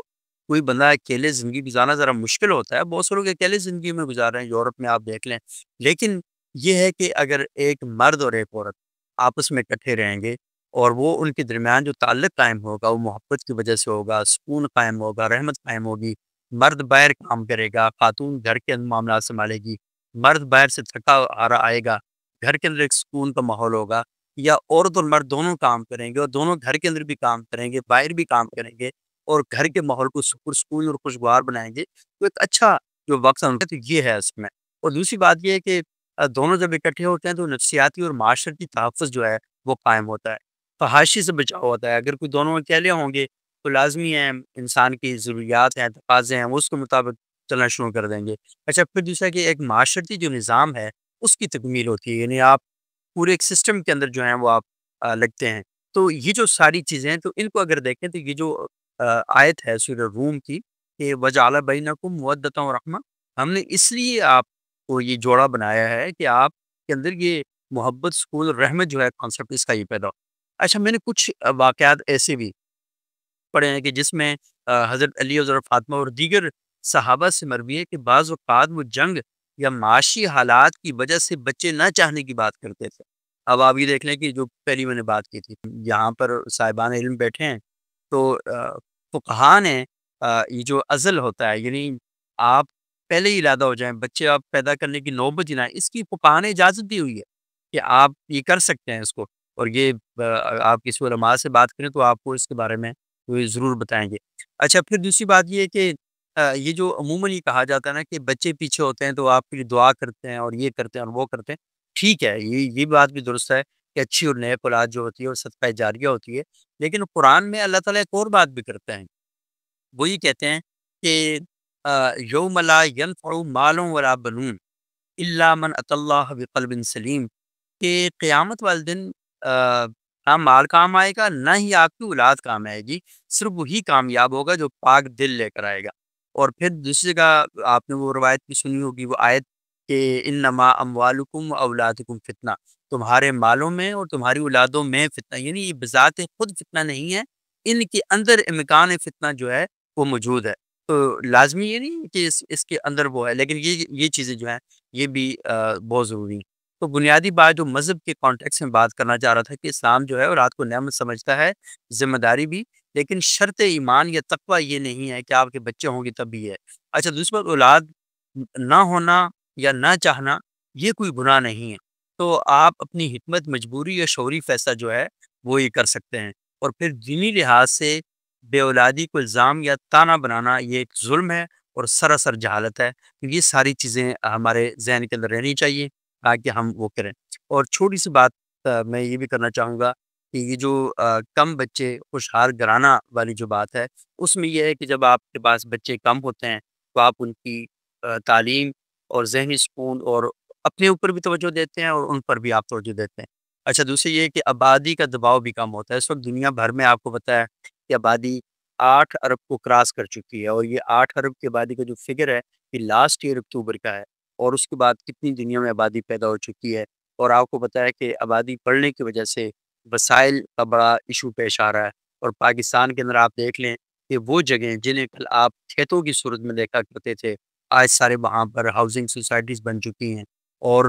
کوئی بندہ اکیلے زندگی گزارنا ذرا مشکل ہوتا ہے، بہت سے لوگ اکیلے زندگی میں گزار رہے ہیں، یورپ میں آپ دیکھ لیں۔ لیکن یہ ہے کہ اگر ایک مرد اور ایک عورت آپس میں اکٹھے رہیں گے اور وہ ان کے درمیان جو تعلق قائم ہوگا وہ محبت کی وجہ سے ہوگا، سکون قائم ہوگا، رحمت قائم ہوگی۔ مرد باہر کام کرے گا، خاتون گھر کے اندر معاملات سنبھالے گی، مرد باہر سے تھکا ہارا آئے گا، گھر کے اندر ایک سکون کا ماحول ہوگا، یا عورت اور مرد دونوں کام کریں گے اور دونوں گھر کے اندر بھی کام کریں گے، باہر بھی کام کریں گے اور گھر کے ماحول کو پرسکون اور خوشگوار بنائیں گے، تو ایک اچھا جو وقت ہے تو یہ ہے اس میں۔ اور دوسری بات یہ ہے کہ دونوں جب اکٹھے ہوتے ہیں تو نفسیاتی اور معاشرتی تحفظ جو ہے وہ قائم ہوتا ہے، فحاشی سے بچاؤ ہوتا ہے۔ اگر کوئی دونوں اکیلے ہوں گے تو لازمی ہے انسان کی ضروریات ہیں، تقاضے ہیں، وہ اس کے مطابق چلنا شروع کر دیں گے۔ اچھا، پھر دوسرا کہ ایک معاشرتی جو نظام ہے اس کی تکمیل ہوتی ہے، یعنی آپ پورے ایک سسٹم کے اندر جو ہیں وہ آپ لگتے ہیں۔ تو یہ جو ساری چیزیں ہیں تو ان کو اگر دیکھیں تو یہ جو آیت ہے سورہ روم کی کہ وَجَعَلَ بَيْنَكُمْ مَوَدَّةً وَرَحْمَةً، ہم نے اس لیے آپ کو یہ جوڑا بنایا ہے کہ آپ کے اندر یہ محبت، سکون اور رحمت جو ہے کانسیپٹ اس کا یہ پیدا ہو۔ اچھا، میں نے کچھ واقعات ایسے بھی پڑھے ہیں کہ جس میں حضرت علی اور حضرت فاطمہ اور دیگر صحابہ سے مروی ہے کہ بعض اوقات وہ جنگ یا معاشی حالات کی وجہ سے بچے نہ چاہنے کی بات کرتے تھے۔ اب آپ یہ دیکھ لیں کہ جو پہلی میں نے بات کی تھی، یہاں پر صاحبان علم بیٹھے ہیں تو فقہا نے یہ جو ازل ہوتا ہے، یعنی آپ پہلے ہی علادہ ہو جائیں، بچے آپ پیدا کرنے کی نوبت ہی نہ آئے، اس کی فقہا نے اجازت دی ہوئی ہے کہ آپ یہ کر سکتے ہیں اس کو۔ اور یہ آپ کسی علماء سے بات کریں تو آپ کو اس کے بارے میں وہ ضرور بتائیں گے۔ اچھا، پھر دوسری بات یہ ہے کہ یہ جو عموماً یہ کہا جاتا ہے نا کہ بچے پیچھے ہوتے ہیں تو آپ کے لیے دعا کرتے ہیں اور یہ کرتے ہیں اور وہ کرتے ہیں، ٹھیک ہے، یہ بات بھی درست ہے کہ اچھی اور نیک اولاد جو ہوتی ہے اور صدقہ جاریہ ہوتی ہے، لیکن قرآن میں اللہ تعالیٰ ایک اور بات بھی کرتے ہیں، وہ یہ کہتے ہیں کہ یوم لا ینفع مال ولا بنون الا من اتى اللہ بقلب سلیم، کہ قیامت والے دن نہ مال کام آئے گا نہ ہی آپ کی اولاد کام آئے گی، صرف وہی کامیاب ہوگا جو پاک دل لے کر آئے گا۔ اور پھر دوسری جگہ آپ نے وہ روایت بھی سنی ہوگی، وہ آیت کہ انما اموالکم و اولادکم فتنہ، تمہارے مالوں میں اور تمہاری اولادوں میں فتنہ، یعنی یہ بذات خود فتنہ نہیں ہے، ان کے اندر امکان فتنہ جو ہے وہ موجود ہے۔ تو لازمی یہ نہیں کہ اس کے اندر وہ ہے، لیکن یہ چیزیں جو ہیں یہ بھی بہت ضروری ہیں۔ تو بنیادی بات جو مذہب کے کانٹیکس میں بات کرنا چاہ رہا تھا کہ اسلام جو ہے اور رات کو نعمت سمجھتا ہے، ذمہ داری بھی، لیکن شرط ایمان یا تقوی یہ نہیں ہے کہ آپ کے بچے ہوں گے تب بھی ہے۔ اچھا، دوسری بات، اولاد نہ ہونا یا نہ چاہنا یہ کوئی گناہ نہیں ہے، تو آپ اپنی حکمت، مجبوری یا شعوری فیصلہ جو ہے وہ یہ کر سکتے ہیں۔ اور پھر دینی لحاظ سے بے اولادی کو الزام یا طعنہ بنانا یہ ایک ظلم ہے اور سراسر جہالت ہے۔ یہ ساری چیزیں ہمارے ذہن کے اندر رہنی چاہیے تاکہ ہم وہ کریں۔ اور چھوٹی سی بات میں یہ بھی کرنا چاہوں گا کہ یہ جو کم بچے خوشحال گھرانہ والی جو بات ہے، اس میں یہ ہے کہ جب آپ کے پاس بچے کم ہوتے ہیں تو آپ ان کی تعلیم اور ذہنی سکون اور اپنے اوپر بھی توجہ دیتے ہیں اور ان پر بھی آپ توجہ دیتے ہیں۔ اچھا، دوسری یہ ہے کہ آبادی کا دباؤ بھی کم ہوتا ہے۔ اس وقت دنیا بھر میں آپ کو پتہ ہے کہ آبادی 8 ارب کو کراس کر چکی ہے، اور یہ 8 ارب کی آبادی کا جو فگر ہے یہ لاسٹ ایئر اکتوبر کا ہے، اور اس کے بعد کتنی دنیا میں آبادی پیدا ہو چکی ہے۔ اور آپ کو پتہ ہے کہ آبادی بڑھنے کی وجہ سے وسائل کا بڑا ایشو پیش آ رہا ہے، اور پاکستان کے اندر آپ دیکھ لیں کہ وہ جگہیں جنہیں کل آپ کھیتوں کی صورت میں دیکھا کرتے تھے، آج سارے وہاں پر ہاؤسنگ سوسائٹیز بن چکی ہیں۔ اور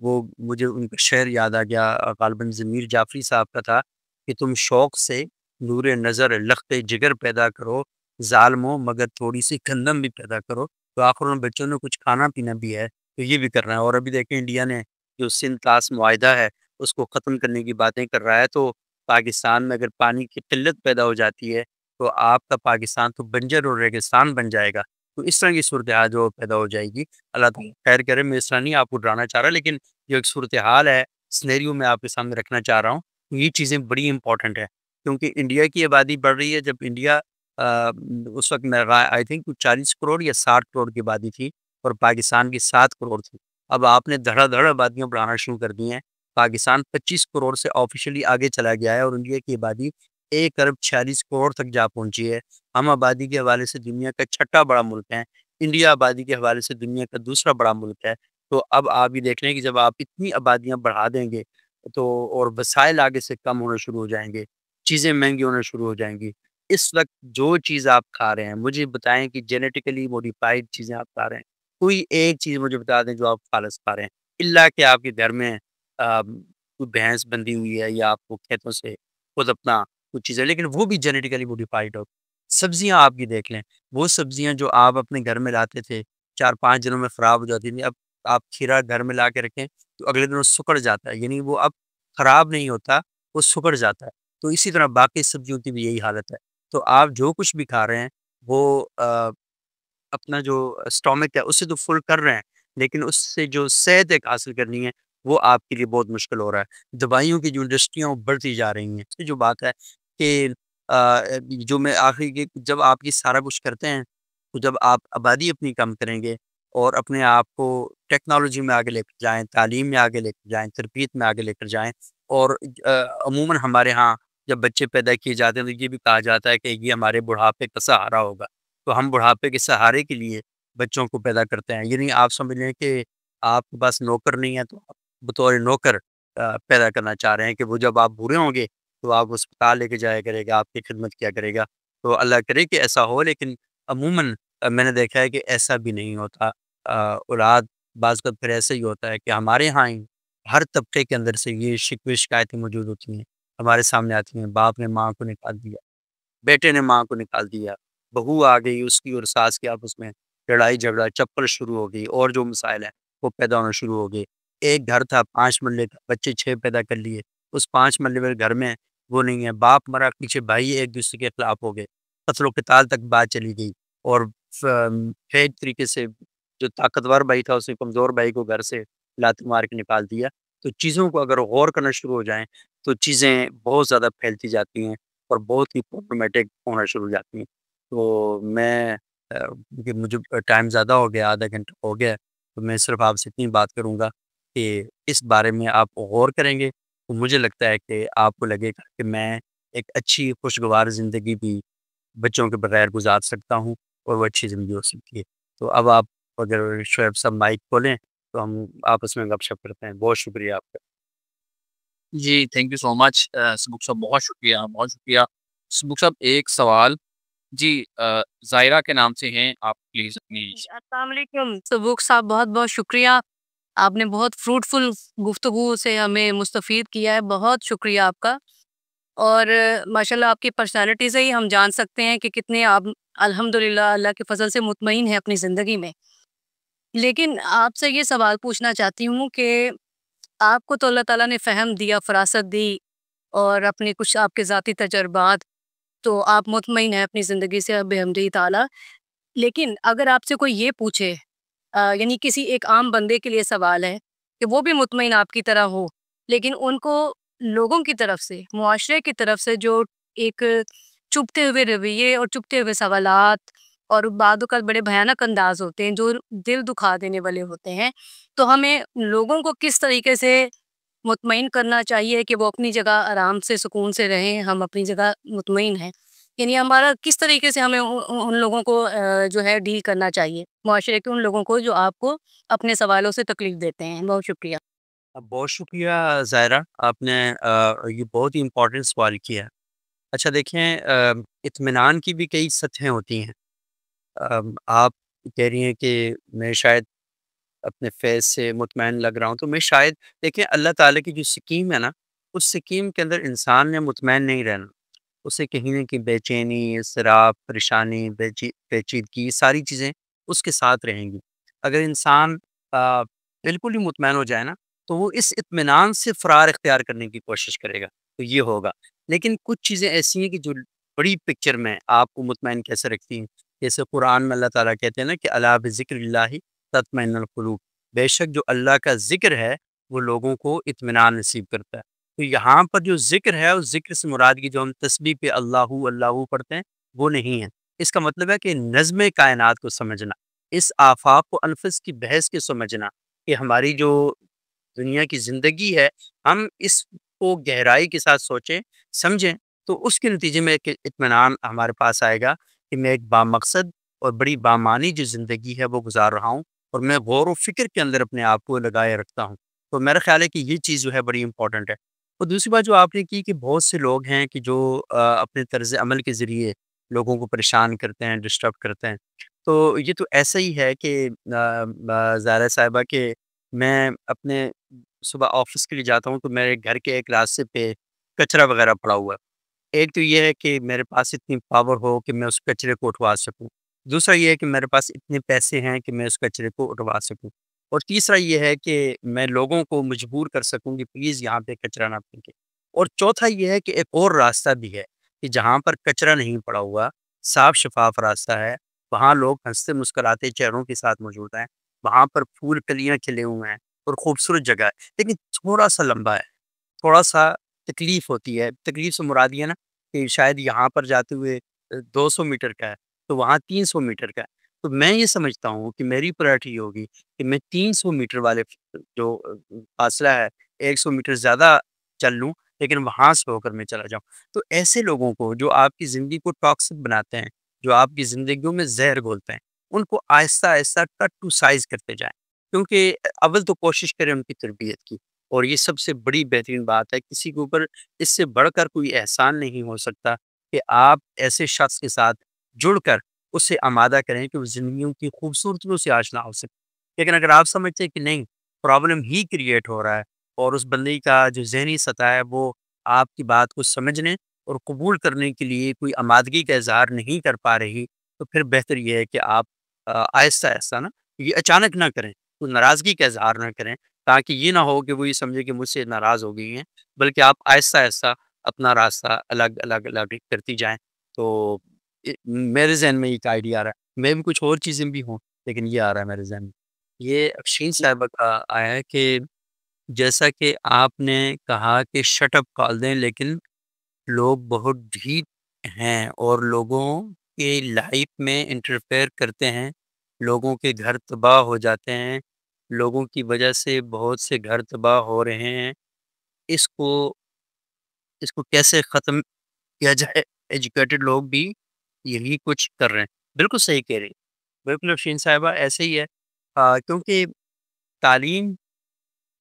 وہ مجھے ان کا شعر یاد آ گیا، غالباً ضمیر جعفری صاحب کا تھا کہ تم شوق سے نور نظر لخت جگر پیدا کرو، ظالموں مگر تھوڑی سی گندم بھی پیدا کرو۔ تو آخر ان بچوں نے کچھ کھانا پینا بھی ہے تو یہ بھی کرنا ہے۔ اور ابھی دیکھیں انڈیا نے جو سندھ طاس معاہدہ ہے اس کو ختم کرنے کی باتیں کر رہا ہے، تو پاکستان میں اگر پانی کی قلت پیدا ہو جاتی ہے تو آپ کا پاکستان تو بنجر اور ریگستان بن جائے گا۔ تو اس طرح کی صورتحال جو پیدا ہو جائے گی، اللہ تعالیٰ خیر کرے۔ میں اس طرح نہیں آپ کو ڈرانا چاہ رہا، لیکن جو ایک صورتحال ہے سنیریو میں آپ کے سامنے رکھنا چاہ رہا ہوں، یہ چیزیں بڑی امپورٹنٹ ہے، کیونکہ انڈیا کی آبادی بڑھ رہی ہے۔ جب انڈیا اس وقت میں آئی تھنک 40 کروڑ یا 60 کروڑ کی آبادی تھی، اور پاکستان کی 7 کروڑ تھی۔ اب آپ نے دھڑا دھڑ آبادیاں بڑھانا شروع کر دی ہیں، پاکستان 25 کروڑ سے آفیشلی آگے چلا گیا ہے، اور انڈیا کی آبادی 1 ارب 46 کروڑ تک جا پہنچی ہے۔ ہم آبادی کے حوالے سے دنیا کا چھٹا بڑا ملک ہے، انڈیا آبادی کے حوالے سے دنیا کا دوسرا بڑا ملک ہے۔ تو اب آپ یہ دیکھ لیں کہ جب آپ اتنی آبادیاں بڑھا دیں گے تو اور وسائل آگے سے کم ہونا شروع ہو جائیں گے، چیزیں مہنگی ہونا شروع ہو جائیں گی، اس وقت جو چیز آپ کھا رہے ہیں، مجھے بتائیں کہ جینیٹیکلی موڈیفائڈ چیزیں آپ کھا رہے ہیں، کوئی ایک چیز مجھے بتا دیں جو آپ خالص کھا رہے ہیں، الا کہ آپ کے گھر میں کوئی بھینس بندھی ہوئی ہے یا آپ کو کھیتوں سے خود اپنا کچھ چیزیں، لیکن وہ بھی جینیٹیکلی موڈیفائڈ ہو۔ سبزیاں آپ کی دیکھ لیں، وہ سبزیاں جو آپ اپنے گھر میں لاتے تھے 4-5 دنوں میں خراب ہو جاتی تھیں، اب آپ کھیرا گھر میں لا کے رکھیں تو اگلے دنوں سکڑ جاتا ہے، یعنی وہ اب خراب نہیں ہوتا، وہ سکڑ جاتا ہے۔ تو اسی طرح باقی سبزیوں کی بھی یہی حالت ہے۔ تو آپ جو کچھ بھی کھا رہے ہیں وہ اپنا جو اسٹامک ہے اس سے تو فل کر رہے ہیں، لیکن اس سے جو صحت ایک حاصل کرنی ہے وہ آپ کے لیے بہت مشکل ہو رہا ہے۔ دوائیوں کی جو انڈسٹریاں وہ بڑھتی جا رہی ہیں، یہ جو بات ہے کہ جو میں آخری کی جب آپ یہ سارا کچھ کرتے ہیں تو جب آپ آبادی اپنی کم کریں گے اور اپنے آپ کو ٹیکنالوجی میں آگے لے کر جائیں، تعلیم میں آگے لے کر جائیں، تربیت میں آگے لے کر جائیں، اور عموماً ہمارے ہاں جب بچے پیدا کیے جاتے ہیں تو یہ بھی کہا جاتا ہے کہ یہ ہمارے بڑھاپے کا سہارا ہوگا، تو ہم بڑھاپے کے سہارے کے لیے بچوں کو پیدا کرتے ہیں، یعنی آپ سمجھ لیں کہ آپ کے پاس نوکر نہیں ہے تو آپ بطور نوکر پیدا کرنا چاہ رہے ہیں کہ وہ جب آپ بوڑھے ہوں گے تو آپ اسپتال لے کے جایا کرے گا، آپ کی خدمت کیا کرے گا۔ تو اللہ کرے کہ ایسا ہو، لیکن عموماً میں نے دیکھا ہے کہ ایسا بھی نہیں ہوتا۔ اولاد بعض کا پھر ایسا ہی ہوتا ہے کہ ہمارے یہاں ہی ہر طبقے کے اندر سے یہ شکوے شکایتیں موجود ہوتی ہیں، ہمارے سامنے آتی ہیں، باپ نے ماں کو نکال دیا، بیٹے نے ماں کو نکال دیا، بہو آ گئی اس کی اور ساس کی آپس میں لڑائی جھگڑا، چپل شروع ہو گئی، اور جو مسائل ہیں وہ پیدا ہونا شروع ہو گئے۔ ایک گھر تھا 5 مرلے کا، بچے 6 پیدا کر لیے، اس 5 مرلے والے گھر میں وہ نہیں ہے، باپ مرا، پیچھے بھائی ایک دوسرے کے خلاف ہو گئے، قتل و قتال تک بات چلی گئی، اور ایک طریقے سے جو طاقتور بھائی تھا اس نے کمزور بھائی کو گھر سے لاتے مار کے نکال دیا۔ تو چیزوں کو اگر غور کرنا شروع ہو جائیں تو چیزیں بہت زیادہ پھیلتی جاتی ہیں اور بہت ہی پرابلمیٹک ہونا شروع ہو جاتی ہیں۔ تو میں کیونکہ مجھے ٹائم زیادہ ہو گیا، آدھا گھنٹہ ہو گیا، تو میں صرف آپ سے اتنی بات کروں گا کہ اس بارے میں آپ غور کریں گے تو مجھے لگتا ہے کہ آپ کو لگے گا کہ میں ایک اچھی خوشگوار زندگی بھی بچوں کے بغیر گزار سکتا ہوں اور وہ اچھی زندگی ہو سکتی ہے۔ تو اب آپ اگر شعیب صاحب مائک کھولیں تو ہم آپس میں گپ شپ کرتے ہیں۔ بہت شکریہ آپ کا۔ جی تھینک یو سو مچ سبک صاحب، بہت شکریہ بہت شکریہ۔ سبک صاحب ایک سوال، جی ظاہرہ کے نام سے ہیں آپ، پلیز اپنی السلام علیکم سبوک صاحب، بہت بہت شکریہ۔ آپ نے بہت فروٹفل گفتگو سے ہمیں مستفید کیا ہے، بہت شکریہ آپ کا۔ اور ماشاءاللہ آپ کی پرسنالٹی سے ہی ہم جان سکتے ہیں کہ کتنے آپ الحمدللہ اللہ کے فضل سے مطمئن ہیں اپنی زندگی میں۔ لیکن آپ سے یہ سوال پوچھنا چاہتی ہوں کہ آپ کو تو اللہ تعالیٰ نے فہم دیا، فراست دی، اور اپنے کچھ آپ کے ذاتی تجربات، تو آپ مطمئن ہیں اپنی زندگی سے بحمدہ تعالیٰ۔ لیکن اگر آپ سے کوئی یہ پوچھے، یعنی کسی ایک عام بندے کے لیے سوال ہے کہ وہ بھی مطمئن آپ کی طرح ہو، لیکن ان کو لوگوں کی طرف سے، معاشرے کی طرف سے جو ایک چبھتے ہوئے رویے اور چبھتے ہوئے سوالات اور بعض اوقات بڑے بھیانک انداز ہوتے ہیں جو دل دکھا دینے والے ہوتے ہیں، تو ہمیں لوگوں کو کس طریقے سے مطمئن کرنا چاہیے کہ وہ اپنی جگہ آرام سے سکون سے رہیں، ہم اپنی جگہ مطمئن ہیں؟ یعنی ہمارا کس طریقے سے ہمیں ان لوگوں کو جو ہے ڈیل کرنا چاہیے، معاشرے کے ان لوگوں کو جو آپ کو اپنے سوالوں سے تکلیف دیتے ہیں؟ بہت شکریہ۔ بہت شکریہ ظاہرہ، آپ نے یہ بہت ہی امپورٹنٹ سوال کیا ہے۔ اچھا دیکھیں، اطمینان کی بھی کئی سطحیں ہوتی ہیں۔ آپ کہہ رہی ہیں کہ میں شاید اپنے فیض سے مطمئن لگ رہا ہوں، تو میں شاید دیکھیں اللہ تعالیٰ کی جو سکیم ہے نا، اس سکیم کے اندر انسان نے مطمئن نہیں رہنا، اسے کہیں نہ کہیں بے چینی، اضطراب، پریشانی، پیچیدگی، ساری چیزیں اس کے ساتھ رہیں گی۔ اگر انسان بالکل ہی مطمئن ہو جائے نا تو وہ اس اطمینان سے فرار اختیار کرنے کی کوشش کرے گا، تو یہ ہوگا۔ لیکن کچھ چیزیں ایسی ہیں کہ جو بڑی پکچر میں آپ کو مطمئن کیسے رکھتی ہیں، جیسے قرآن میں اللہ تعالیٰ کہتے ہیں نا کہ الا بذکر اللہ تطمئن القلوب، بے شک جو اللہ کا ذکر ہے وہ لوگوں کو اطمینان نصیب کرتا ہے۔ تو یہاں پر جو ذکر ہے، اس ذکر سے مراد کی جو ہم تسبیح پہ اللہ اللہ پڑھتے ہیں وہ نہیں ہے۔ اس کا مطلب ہے کہ نظم کائنات کو سمجھنا، اس آفاق و انفس کی بحث کے سمجھنا کہ ہماری جو دنیا کی زندگی ہے، ہم اس کو گہرائی کے ساتھ سوچیں سمجھیں، تو اس کے نتیجے میں ایک اطمینان ہمارے پاس آئے گا کہ میں ایک بامقصد اور بڑی بامانی جو زندگی ہے وہ گزار رہا ہوں، اور میں غور و فکر کے اندر اپنے آپ کو لگائے رکھتا ہوں۔ تو میرا خیال ہے کہ یہ چیز جو ہے بڑی امپورٹنٹ ہے۔ اور دوسری بات جو آپ نے کی کہ بہت سے لوگ ہیں کہ جو اپنے طرز عمل کے ذریعے لوگوں کو پریشان کرتے ہیں، ڈسٹرب کرتے ہیں۔ تو یہ تو ایسا ہی ہے کہ زہرا صاحبہ کہ میں اپنے صبح آفس کے لیے جاتا ہوں تو میرے گھر کے ایک راستے پہ کچرا وغیرہ پڑا ہوا ہے۔ ایک تو یہ ہے کہ میرے پاس اتنی پاور ہو کہ میں اس کچرے کو اٹھوا سکوں، دوسرا یہ ہے کہ میرے پاس اتنے پیسے ہیں کہ میں اس کچرے کو اٹھوا سکوں، اور تیسرا یہ ہے کہ میں لوگوں کو مجبور کر سکوں کہ پلیز یہاں پہ کچرا نہ پھینکیں، اور چوتھا یہ ہے کہ ایک اور راستہ بھی ہے کہ جہاں پر کچرا نہیں پڑا ہوا، صاف شفاف راستہ ہے، وہاں لوگ ہنستے مسکراتے چہروں کے ساتھ موجود ہیں، وہاں پر پھول کلیاں کھلے ہوئے ہیں اور خوبصورت جگہ ہے، لیکن تھوڑا سا لمبا ہے، تھوڑا سا تکلیف ہوتی ہے۔ تکلیف سے مراد یہ ہے نا کہ شاید یہاں پر جاتے ہوئے 200 میٹر کا ہے تو وہاں 300 میٹر کا ہے، تو میں یہ سمجھتا ہوں کہ میری پرائرٹی یہ ہوگی کہ میں 300 میٹر والے جو فاصلہ ہے 100 میٹر زیادہ چل لوں، لیکن وہاں سے ہو کر میں چلا جاؤں۔ تو ایسے لوگوں کو جو آپ کی زندگی کو ٹاکسک بناتے ہیں، جو آپ کی زندگیوں میں زہر گھولتے ہیں، ان کو آہستہ آہستہ کٹ ٹو سائز کرتے جائیں، کیونکہ اول تو کوشش کریں ان کی تربیت کی، اور یہ سب سے بڑی بہترین بات ہے، کسی کے اوپر اس سے بڑھ کر کوئی احسان نہیں ہو سکتا کہ آپ ایسے شخص کے ساتھ جڑ کر اسے آمادہ کریں کہ وہ زندگیوں کی خوبصورتیوں سے آشنا ہو سکے۔ لیکن اگر آپ سمجھتے ہیں کہ نہیں، پرابلم ہی کریٹ ہو رہا ہے، اور اس بندے کا جو ذہنی سطح ہے وہ آپ کی بات کو سمجھنے اور قبول کرنے کے لیے کوئی آمادگی کا اظہار نہیں کر پا رہی، تو پھر بہتر یہ ہے کہ آپ آہستہ آہستہ نا، یہ اچانک نہ کریں، کوئی ناراضگی کا اظہار نہ کریں، تاکہ یہ نہ ہو کہ وہ یہ سمجھے کہ مجھ سے ناراض ہو گئی ہیں، بلکہ آپ آہستہ آہستہ اپنا راستہ الگ الگ الگ کرتی جائیں۔ تو میرے ذہن میں ایک آئیڈیا آ رہا ہے، میں بھی کچھ اور چیزیں بھی ہوں، لیکن یہ آ رہا ہے میرے ذہن میں۔ یہ افشین صاحبہ کا آیا ہے کہ جیسا کہ آپ نے کہا کہ شٹ اپ کال دیں، لیکن لوگ بہت ڈھیٹ ہیں اور لوگوں کے لائف میں انٹرفیئر کرتے ہیں، لوگوں کے گھر تباہ ہو جاتے ہیں، لوگوں کی وجہ سے بہت سے گھر تباہ ہو رہے ہیں، اس کو اس کو کیسے ختم کیا جائے؟ ایجوکیٹڈ لوگ بھی یہی کچھ کر رہے ہیں۔ بالکل صحیح کہہ رہی ہیں، بالکل افشین صاحبہ ایسے ہی ہے، کیونکہ تعلیم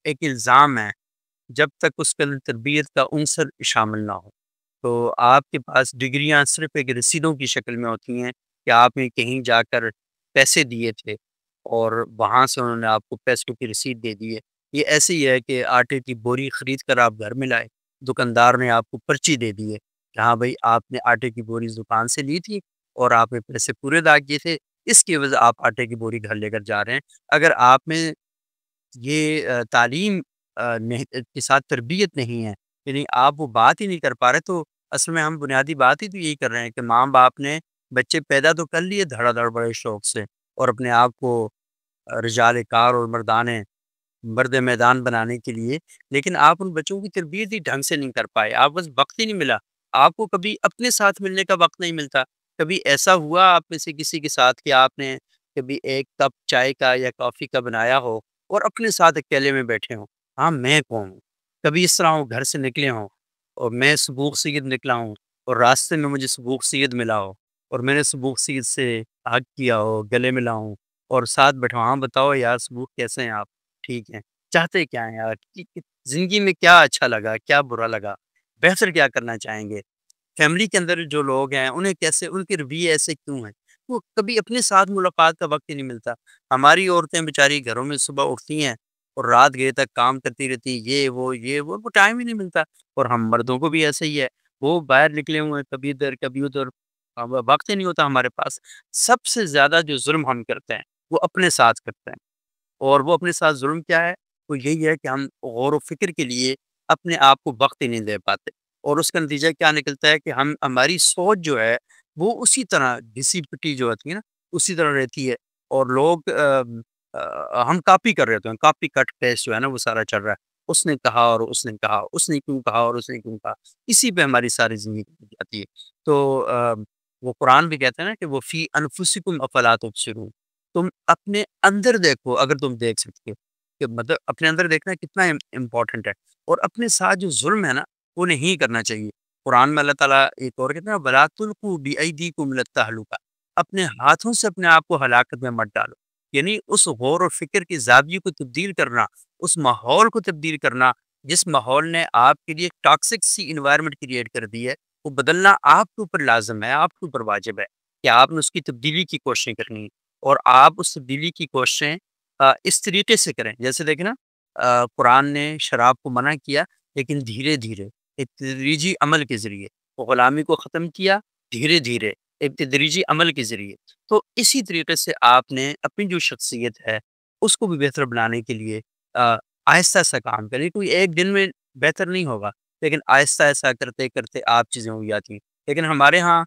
ایک الزام ہے جب تک اس کے اندر تربیت کا عنصر شامل نہ ہو۔ تو آپ کے پاس ڈگریاں صرف ایک رسیدوں کی شکل میں ہوتی ہیں کہ آپ نے کہیں جا کر پیسے دیے تھے اور وہاں سے انہوں نے آپ کو پیسوں کی رسید دے دی ہے۔ یہ ایسے ہی ہے کہ آٹے کی بوری خرید کر آپ گھر میں لائے، دکاندار نے آپ کو پرچی دے دی ہے کہ ہاں بھائی آپ نے آٹے کی بوری دکان سے لی تھی اور آپ نے پیسے پورے ادا کیے تھے، اس کی وجہ آپ آٹے کی بوری گھر لے کر جا رہے ہیں۔ اگر آپ میں یہ تعلیم کے ساتھ تربیت نہیں ہے، یعنی آپ وہ بات ہی نہیں کر پا رہے، تو اصل میں ہم بنیادی بات ہی تو یہی کر رہے ہیں کہ ماں باپ نے بچے پیدا تو کر لیے دھڑا دھڑ بڑے شوق سے، اور اپنے آپ کو رجال کار اور مرد میدان بنانے کے لیے، لیکن آپ ان بچوں کی تربیت ہی ڈھنگ سے نہیں کر پائے، آپ بس وقت ہی نہیں ملا، آپ کو کبھی اپنے ساتھ ملنے کا وقت نہیں ملتا۔ کبھی ایسا ہوا آپ میں سے کسی کے ساتھ کہ آپ نے کبھی ایک کپ چائے کا یا کافی کا بنایا ہو اور اپنے ساتھ اکیلے میں بیٹھے ہوں، ہاں میں کون ہوں؟ کبھی اس طرح ہوں گھر سے نکلے ہوں اور میں سبوق سید نکلا ہوں اور راستے میں مجھے سبوق سید ملا ہو اور میں نے سبوق سید سے حق کیا ہو، گلے ملا ہوں اور ساتھ بیٹھا ہوں، ہاں بتاؤ یار سبوق کیسے ہیں آپ؟ ٹھیک ہیں، چاہتے کیا ہیں یار؟ زندگی میں کیا اچھا لگا، کیا برا لگا، بہتر کیا کرنا چاہیں گے؟ فیملی کے اندر جو لوگ ہیں انہیں کیسے، ان کے رویے ایسے کیوں ہیں؟ وہ کبھی اپنے ساتھ ملاقات کا وقت ہی نہیں ملتا۔ ہماری عورتیں بیچاری گھروں میں صبح اٹھتی ہیں اور رات گئے تک کام کرتی رہتی، یہ وہ ٹائم ہی نہیں ملتا۔ اور ہم مردوں کو بھی ایسے ہی ہے، وہ باہر نکلے ہوئے ہیں، کبھی ادھر کبھی ادھر، وقت ہی نہیں ہوتا ہمارے پاس۔ سب سے زیادہ جو ظلم ہم کرتے ہیں وہ اپنے ساتھ کرتے ہیں، اور وہ اپنے ساتھ ظلم کیا ہے؟ وہ یہی ہے کہ ہم غور و فکر کے لیے اپنے آپ کو وقت ہی نہیں دے پاتے، اور اس کا نتیجہ کیا نکلتا ہے کہ ہماری سوچ جو ہے وہ اسی طرح گھسی پٹی جو ہوتی ہے نا، اسی طرح رہتی ہے، اور لوگ ہم کاپی کر رہے ہوتے ہیں، کاپی کٹ پیسٹ جو ہے نا وہ سارا چل رہا ہے، اس نے کہا اور اس نے کہا، اس نے کیوں کہا اور اس نے کیوں کہا، اسی پہ ہماری ساری زندگی گزر جاتی ہے۔ تو وہ قرآن بھی کہتا ہے نا کہ وہ فی انفسکم افلا تبصرون، تم اپنے اندر دیکھو اگر تم دیکھ سکتے ہو، کہ مطلب اپنے اندر دیکھنا کتنا امپورٹنٹ ہے، اور اپنے ساتھ جو ظلم ہے نا وہ نہیں کرنا چاہیے۔ قرآن میں اللہ تعالیٰ ایک اور کہتے ہیں وَلَا تُلْقُوا بِأَيْدِيكُمْ إِلَى التَّهْلُكَةِ، اپنے ہاتھوں سے اپنے آپ کو ہلاکت میں مت ڈالو، یعنی اس غور و فکر کی زاویے کو تبدیل کرنا، اس ماحول کو تبدیل کرنا جس ماحول نے آپ کے لیے ٹاکسک سی انوائرمنٹ کریٹ کر دی ہے، وہ بدلنا آپ کے اوپر لازم ہے، آپ کے اوپر واجب ہے کہ آپ نے اس کی تبدیلی کی کوششیں کرنی ہیں، اور آپ اس تبدیلی کی کوششیں اس طریقے سے کریں. جیسے دیکھیں نا، قرآن نے شراب کو منع کیا، لیکن دھیرے دھیرے ایک تدریجی عمل کے ذریعے. وہ غلامی کو ختم کیا دھیرے دھیرے ایک تدریجی عمل کے ذریعے. تو اسی طریقے سے آپ نے اپنی جو شخصیت ہے اس کو بھی بہتر بنانے کے لیے آہستہ سا کام کریں. کوئی ایک دن میں بہتر نہیں ہوگا، لیکن آہستہ آہستہ کرتے کرتے آپ چیزیں ہو جاتی ہیں. لیکن ہمارے ہاں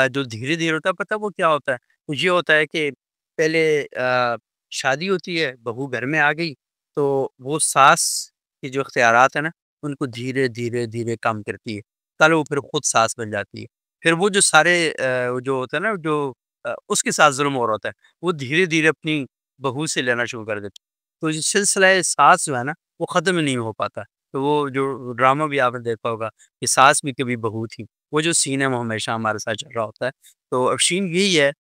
جو دھیرے دھیرے ہوتا ہے، پتہ وہ کیا ہوتا ہے؟ وہ یہ ہوتا ہے کہ پہلے شادی ہوتی ہے، بہو گھر میں آ گئی، تو وہ ساس کی جو اختیارات ہیں نا، ان کو دھیرے دھیرے دھیرے کم کرتی ہے. کل وہ پھر خود ساس بن جاتی ہے. پھر وہ جو سارے وہ جو ہوتا ہے نا، جو اس کے ساتھ ظلم ہو رہا ہوتا ہے، وہ دھیرے دھیرے اپنی بہو سے لینا شروع کر دیتے. تو یہ سلسلہ ساس جو ہے نا، وہ ختم نہیں ہو پاتا. تو وہ جو ڈرامہ بھی آپ نے دیکھا ہوگا کہ ساس بھی کبھی بہو تھی، وہ جو سین ہے وہ ہمیشہ ہمارے ساتھ چل رہا ہوتا ہے. تو افشین یہی ہے،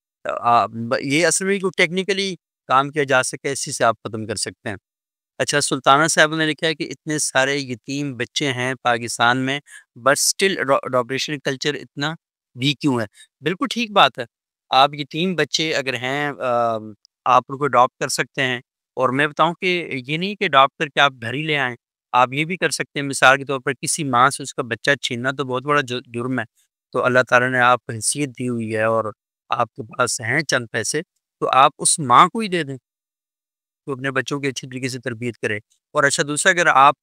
یہ اصل میں ٹیکنیکلی کام کیا جا سکے، اسی سے آپ ختم کر سکتے ہیں. اچھا، سلطانہ صاحب نے لکھا ہے کہ اتنے سارے یتیم بچے ہیں پاکستان میں، بٹ اسٹل اڈاپٹیشن کلچر اتنا ویک کیوں ہے؟ بالکل ٹھیک بات ہے. آپ یتیم بچے اگر ہیں، آپ ان کو اڈاپٹ کر سکتے ہیں. اور میں بتاؤں کہ یہ نہیں کہ اڈاپٹ کر کے آپ گھر ہی لے آئیں، آپ یہ بھی کر سکتے ہیں. مثال کے طور پر کسی ماں سے اس کا بچہ چھیننا تو بہت بڑا جرم ہے. تو اللہ تعالیٰ نے آپ کو حیثیت دی ہوئی ہے اور آپ کے پاس ہیں چند پیسے، تو آپ اس ماں کو ہی دے دیں تو اپنے بچوں کی اچھی طریقے سے تربیت کرے. اور اچھا، دوسرا، اگر آپ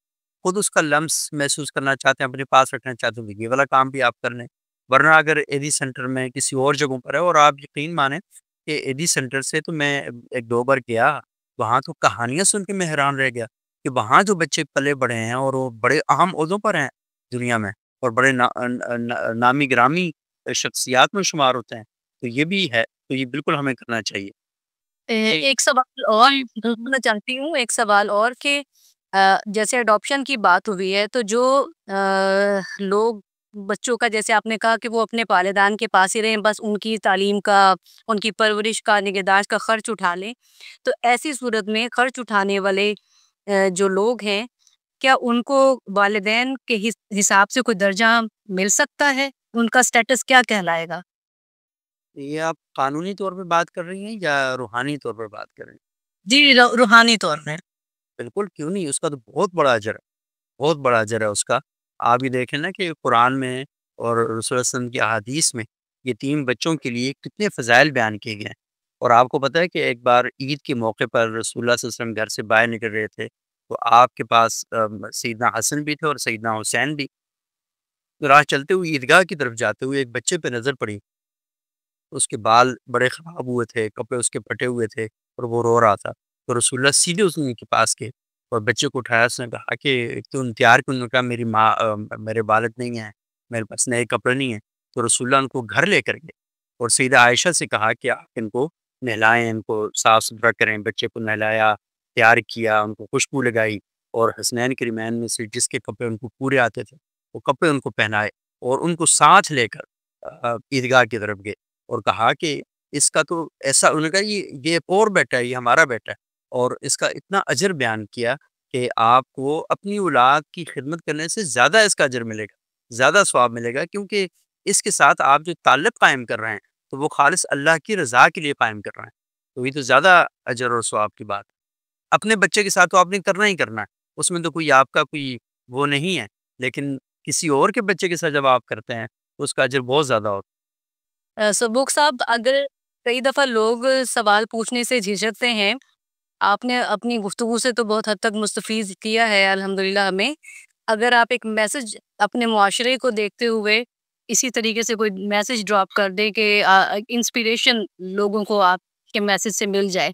خود اس کا لمس محسوس کرنا چاہتے ہیں، اپنے پاس رکھنا چاہتے ہیں، تو یہ والا کام بھی آپ کر لیں. ورنہ اگر ایدی سینٹر میں کسی اور جگہوں پر ہے، اور آپ یقین مانیں کہ ایدی سینٹر سے تو میں ایک دو بار گیا، وہاں تو کہانیاں سن کے میں حیران رہ گیا کہ وہاں جو بچے پلے بڑے ہیں اور وہ بڑے اہم عہدوں پر ہیں دنیا میں، اور بڑے نامی گرامی شخصیات میں شمار ہوتے ہیں. تو یہ بھی ہے، تو یہ بالکل ہمیں کرنا چاہیے. ایک سوال اور پوچھنا چاہتی ہوں، ایک سوال اور کہ جیسے اڈاپشن کی بات ہوئی ہے، تو جو لوگ بچوں کا، جیسے آپ نے کہا کہ وہ اپنے والدان کے پاس ہی رہیں، بس ان کی تعلیم کا، ان کی پرورش کا، نگہداشت کا خرچ اٹھا لیں، تو ایسی صورت میں خرچ اٹھانے والے جو لوگ ہیں، کیا ان کو والدین کے حساب سے کوئی درجہ مل سکتا ہے؟ ان کا سٹیٹس کیا کہلائے گا؟ یہ آپ قانونی طور پہ بات کر رہی ہیں یا روحانی طور پر بات کر رہی ہیں؟ جی، روحانی طور پہ. بالکل، کیوں نہیں، اس کا تو بہت بڑا اجر ہے، بہت بڑا اجر ہے اس کا. آپ یہ دیکھیں نا کہ قرآن میں اور رسول اللہ صلی اللہ علیہ وسلم کی احادیث میں یتیم بچوں کے لیے کتنے فضائل بیان کیے گئے ہیں. اور آپ کو پتہ ہے کہ ایک بار عید کے موقع پر رسول اللہ صلی اللہ علیہ وسلم گھر سے باہر نکل رہے تھے، تو آپ کے پاس سیدنا حسن بھی تھے اور سیدنا حسین بھی. راہ چلتے ہوئے عیدگاہ کی طرف جاتے ہوئے ایک بچے پہ نظر پڑی. اس کے بال بڑے خراب ہوئے تھے، کپڑے اس کے پھٹے ہوئے تھے، اور وہ رو رہا تھا. تو رسول اللہ سیدھے اس کے پاس گئے اور بچے کو اٹھایا. اس نے کہا کہ تو انتظار کیوں؟ نے کہا میری ماں میرے والد نہیں ہیں، میرے پاس نئے کپڑے نہیں ہیں. تو رسول اللہ ان کو گھر لے کر گئے اور سیدہ عائشہ سے کہا کہ آپ ان کو نہلائیں، ان کو صاف ستھرا کریں. بچے کو نہلایا، تیار کیا، ان کو خوشبو لگائی، اور حسنین کریمین میں سے جس کے کپڑے ان کو پورے آتے تھے وہ کپڑے ان کو پہنائے، اور ان کو ساتھ لے کر عیدگاہ کی طرف گئے اور کہا کہ اس کا تو ایسا، انہوں نے کہا یہ ایک اور بیٹا ہے، یہ ہمارا بیٹا ہے، اور اس کا اتنا اجر بیان کیا کہ آپ کو اپنی اولاد کی خدمت کرنے سے زیادہ اس کا اجر ملے گا، زیادہ ثواب ملے گا، کیونکہ اس کے ساتھ آپ جو تعلق قائم کر رہے ہیں تو وہ خالص اللہ کی رضا کے لیے قائم کر رہے ہیں. تو یہ تو زیادہ اجر اور ثواب کی بات ہے. اپنے بچے کے ساتھ تو آپ نے کرنا ہی کرنا ہے، اس میں تو کوئی آپ کا کوئی وہ نہیں ہے، لیکن کسی اور کے بچے کے ساتھ جب آپ کرتے ہیں تو اس کا اجر بہت زیادہ ہوتا سبوک صاحب، اگر کئی دفعہ لوگ سوال پوچھنے سے جھجکتے ہیں، آپ نے اپنی گفتگو سے تو بہت حد تک مستفید کیا ہے الحمدللہ ہمیں. اگر آپ ایک میسج اپنے معاشرے کو دیکھتے ہوئے اسی طریقے سے کوئی میسج ڈراپ کر دیں کہ انسپیریشن لوگوں کو آپ کے میسج سے مل جائے،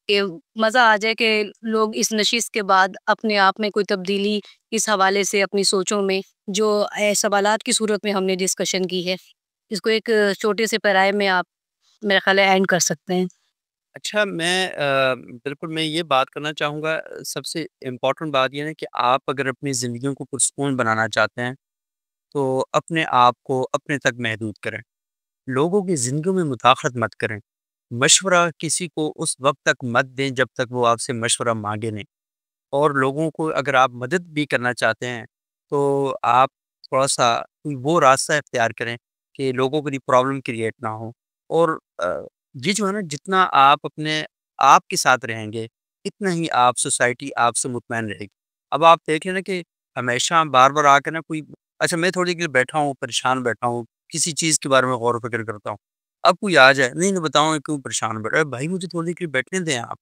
کہ مزہ آ جائے کہ لوگ اس نشست کے بعد اپنے آپ میں کوئی تبدیلی اس حوالے سے اپنی سوچوں میں، جو سوالات کی صورت میں ہم نے ڈسکشن کی ہے، اس کو ایک چھوٹے سے پیرائے میں آپ میرا خیال ہے اینڈ کر سکتے ہیں. اچھا، میں بالکل میں یہ بات کرنا چاہوں گا. سب سے امپورٹنٹ بات یہ ہے کہ آپ اگر اپنی زندگیوں کو پرسکون بنانا چاہتے ہیں تو اپنے آپ کو اپنے تک محدود کریں، لوگوں کی زندگیوں میں مداخلت مت کریں. مشورہ کسی کو اس وقت تک مت دیں جب تک وہ آپ سے مشورہ مانگے نہیں. اور لوگوں کو اگر آپ مدد بھی کرنا چاہتے ہیں تو آپ تھوڑا سا کوئی وہ راستہ اختیار کریں کہ لوگوں کے لیے پرابلم کریٹ نہ ہو. اور یہ جو ہے نا جتنا آپ اپنے آپ کے ساتھ رہیں گے اتنا ہی آپ سوسائٹی آپ سے مطمئن رہے گی. اب آپ دیکھیں نا کہ ہمیشہ بار بار آ کے نا کوئی اچھا میں تھوڑی دیر بیٹھا ہوں پریشان بیٹھا ہوں کسی چیز کے بارے میں غور و فکر کرتا ہوں, اب کوئی آ جائے نہیں بتاؤں کیوں پریشان بیٹھا, بھائی مجھے تھوڑی دیر بیٹھنے دیں آپ,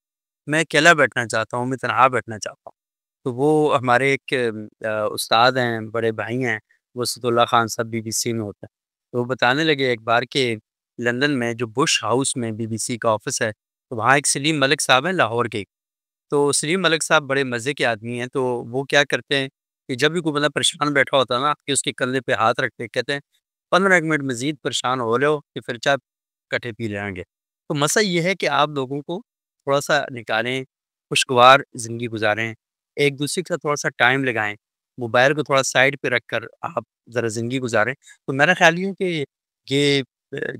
میں اکیلا بیٹھنا چاہتا ہوں, میں تنہا بیٹھنا چاہتا ہوں. تو وہ ہمارے ایک استاد ہیں, بڑے بھائی ہیں, وہ اسد اللہ خان صاحب BBC میں ہوتا ہے. تو وہ بتانے لگے ایک بار کہ لندن میں جو بش ہاؤس میں BBC کا آفس ہے تو وہاں ایک سلیم ملک صاحب ہیں لاہور کے. تو سلیم ملک صاحب بڑے مزے کے آدمی ہیں, تو وہ کیا کرتے ہیں کہ جب بھی کوئی بندہ پریشان بیٹھا ہوتا ہے نا کہ اس کے کندھے پہ ہاتھ رکھتے کہتے ہیں 15 منٹ مزید پریشان ہو رہے ہو کہ پھر چائے کٹھے پی لیں گے. تو مسئلہ یہ ہے کہ آپ لوگوں کو تھوڑا سا نکالیں, خوشگوار زندگی گزاریں, ایک دوسرے کے ساتھ تھوڑا سا ٹائم لگائیں, موبائل کو تھوڑا سائڈ پہ رکھ کر آپ ذرا زندگی گزاریں. تو میرا خیال یہ ہے کہ یہ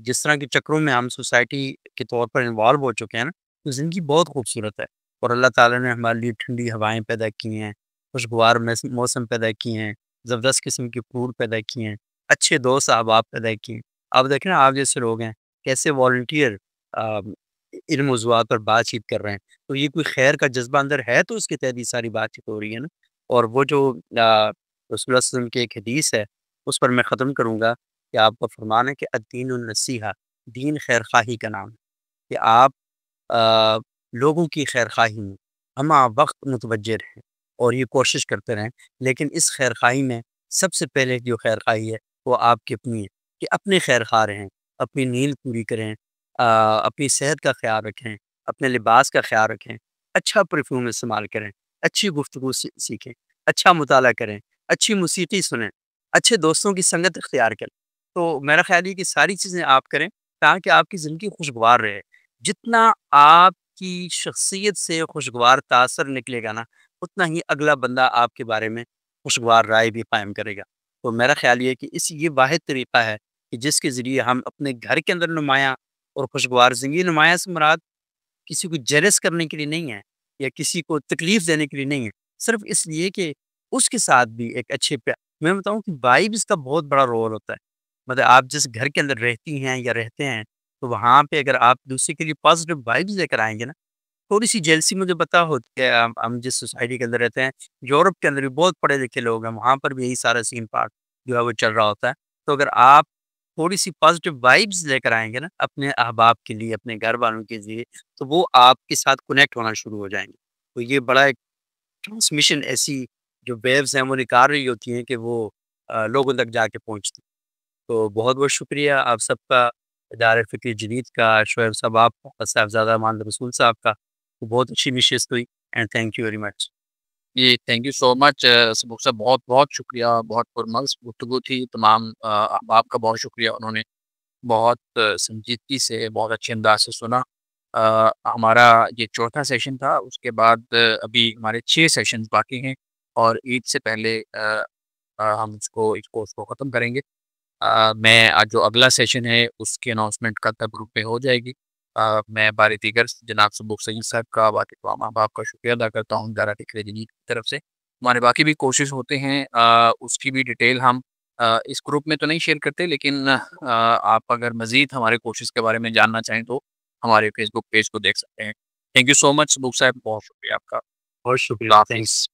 جس طرح کے چکروں میں ہم سوسائٹی کے طور پر انوالو ہو چکے ہیں نا تو زندگی بہت خوبصورت ہے. اور اللہ تعالیٰ نے ہمارے لیے ٹھنڈی ہوائیں پیدا کی ہیں, خوشگوار موسم پیدا کیے ہیں, زبردست قسم کے پھول پیدا کیے ہیں, اچھے دوست احباب پیدا کیے ہیں. آپ دیکھیں نا آپ جیسے لوگ ہیں کیسے والنٹیئر ان موضوعات پر بات چیت کر رہے ہیں, تو یہ کوئی خیر کا جذبہ اندر ہے تو اس کے تحت یہ ساری بات چیت ہو رہی ہے نا. اور وہ جو رسول اللہ صلی اللہ علیہ وسلم کی ایک حدیث ہے اس پر میں ختم کروں گا کہ آپ کا فرمان ہے کہ الدین النصیحہ, دین خیر خواہی کا نام ہے, کہ آپ لوگوں کی خیر خواہی میں ہمہ وقت متوجہ رہیں اور یہ کوشش کرتے رہیں. لیکن اس خیر خواہی میں سب سے پہلے جو خیر خواہی ہے وہ آپ کی اپنی ہے, کہ اپنے خیر خواہ رہیں, اپنی نیند پوری کریں, اپنی صحت کا خیال رکھیں, اپنے لباس کا خیال رکھیں, اچھا پرفیوم استعمال کریں, اچھی گفتگو سیکھیں, اچھا مطالعہ کریں, اچھی موسیقی سنیں, اچھے دوستوں کی سنگت اختیار کریں. تو میرا خیال ہے کہ ساری چیزیں آپ کریں تاکہ آپ کی زندگی خوشگوار رہے. جتنا آپ کی شخصیت سے خوشگوار تاثر نکلے گا نا اتنا ہی اگلا بندہ آپ کے بارے میں خوشگوار رائے بھی قائم کرے گا. تو میرا خیال یہ ہے کہ یہ واحد طریقہ ہے کہ جس کے ذریعے ہم اپنے گھر کے اندر نمایاں اور خوشگوار زندگی, نمایاں سے مراد کسی کو جیلس کرنے کے لیے نہیں ہے یا کسی کو تکلیف دینے کے لیے نہیں ہے, صرف اس لیے کہ اس کے ساتھ بھی ایک اچھے میں بتاؤں کہ وائبس کا بہت بڑا رول ہوتا ہے. مطلب آپ جس گھر کے اندر رہتی ہیں یا رہتے ہیں تو وہاں پہ اگر آپ دوسرے کے لیے پازیٹیو وائبس لے کر آئیں گے نا, تھوڑی سی جیلسی مجھے پتا ہوتی ہے, ہم جس سوسائٹی کے اندر رہتے ہیں یورپ کے اندر بھی بہت پڑھے لکھے لوگ ہیں, وہاں پر بھی یہی سارا سین پارٹ جو ہے وہ چل رہا ہوتا ہے. تو اگر آپ تھوڑی سی پازیٹیو وائبس لے کر آئیں گے نا اپنے احباب کے لیے, اپنے گھر والوں کے لیے, تو وہ آپ کے ساتھ کنیکٹ ہونا شروع ہو جائیں گے. تو یہ بڑا ایک ٹرانسمیشن ایسی جو ویوز ہیں وہ نکال رہی ہوتی ہیں کہ وہ لوگوں تک جا کے پہنچتی. تو بہت بہت شکریہ آپ سب کا, ادارہ فکر جدید کا, شعیب صاحب آپ کا, صاحبزادہ امان رسول صاحب کا. بہت اچھی نشست ہوئی and thank you very much. جی thank you so much Sabuk صاحب, بہت بہت شکریہ, بہت پرمغز گفتگو تھی. تمام احباب کا بہت شکریہ, انہوں نے بہت سنجیدگی سے بہت اچھے انداز سے سنا. ہمارا یہ چوتھا سیشن تھا, اس کے بعد ابھی ہمارے 6 سیشنز باقی ہیں اور عید سے پہلے ہم اس کورس کو ختم کریں گے. میں آج جو اگلا سیشن ہے اس کی اناؤنسمنٹ کل تک گروپ پہ ہو جائے گی. میں بار دیگر جناب سبوک سعید صاحب کا, باقی تمام احباب کا شکریہ ادا کرتا ہوں ادارہ فکر جدید کی طرف سے. ہمارے باقی بھی کورسز ہوتے ہیں, اس کی بھی ڈیٹیل ہم اس گروپ میں تو نہیں شیئر کرتے, لیکن آپ اگر مزید ہمارے کورسز کے بارے میں جاننا چاہیں تو ہمارے فیس بک پیج کو دیکھ سکتے ہیں. Thank you so much Sabuk صاحب, بہت شکریہ آپ کا. بہت خدا شکریہ, تھینک حافظ.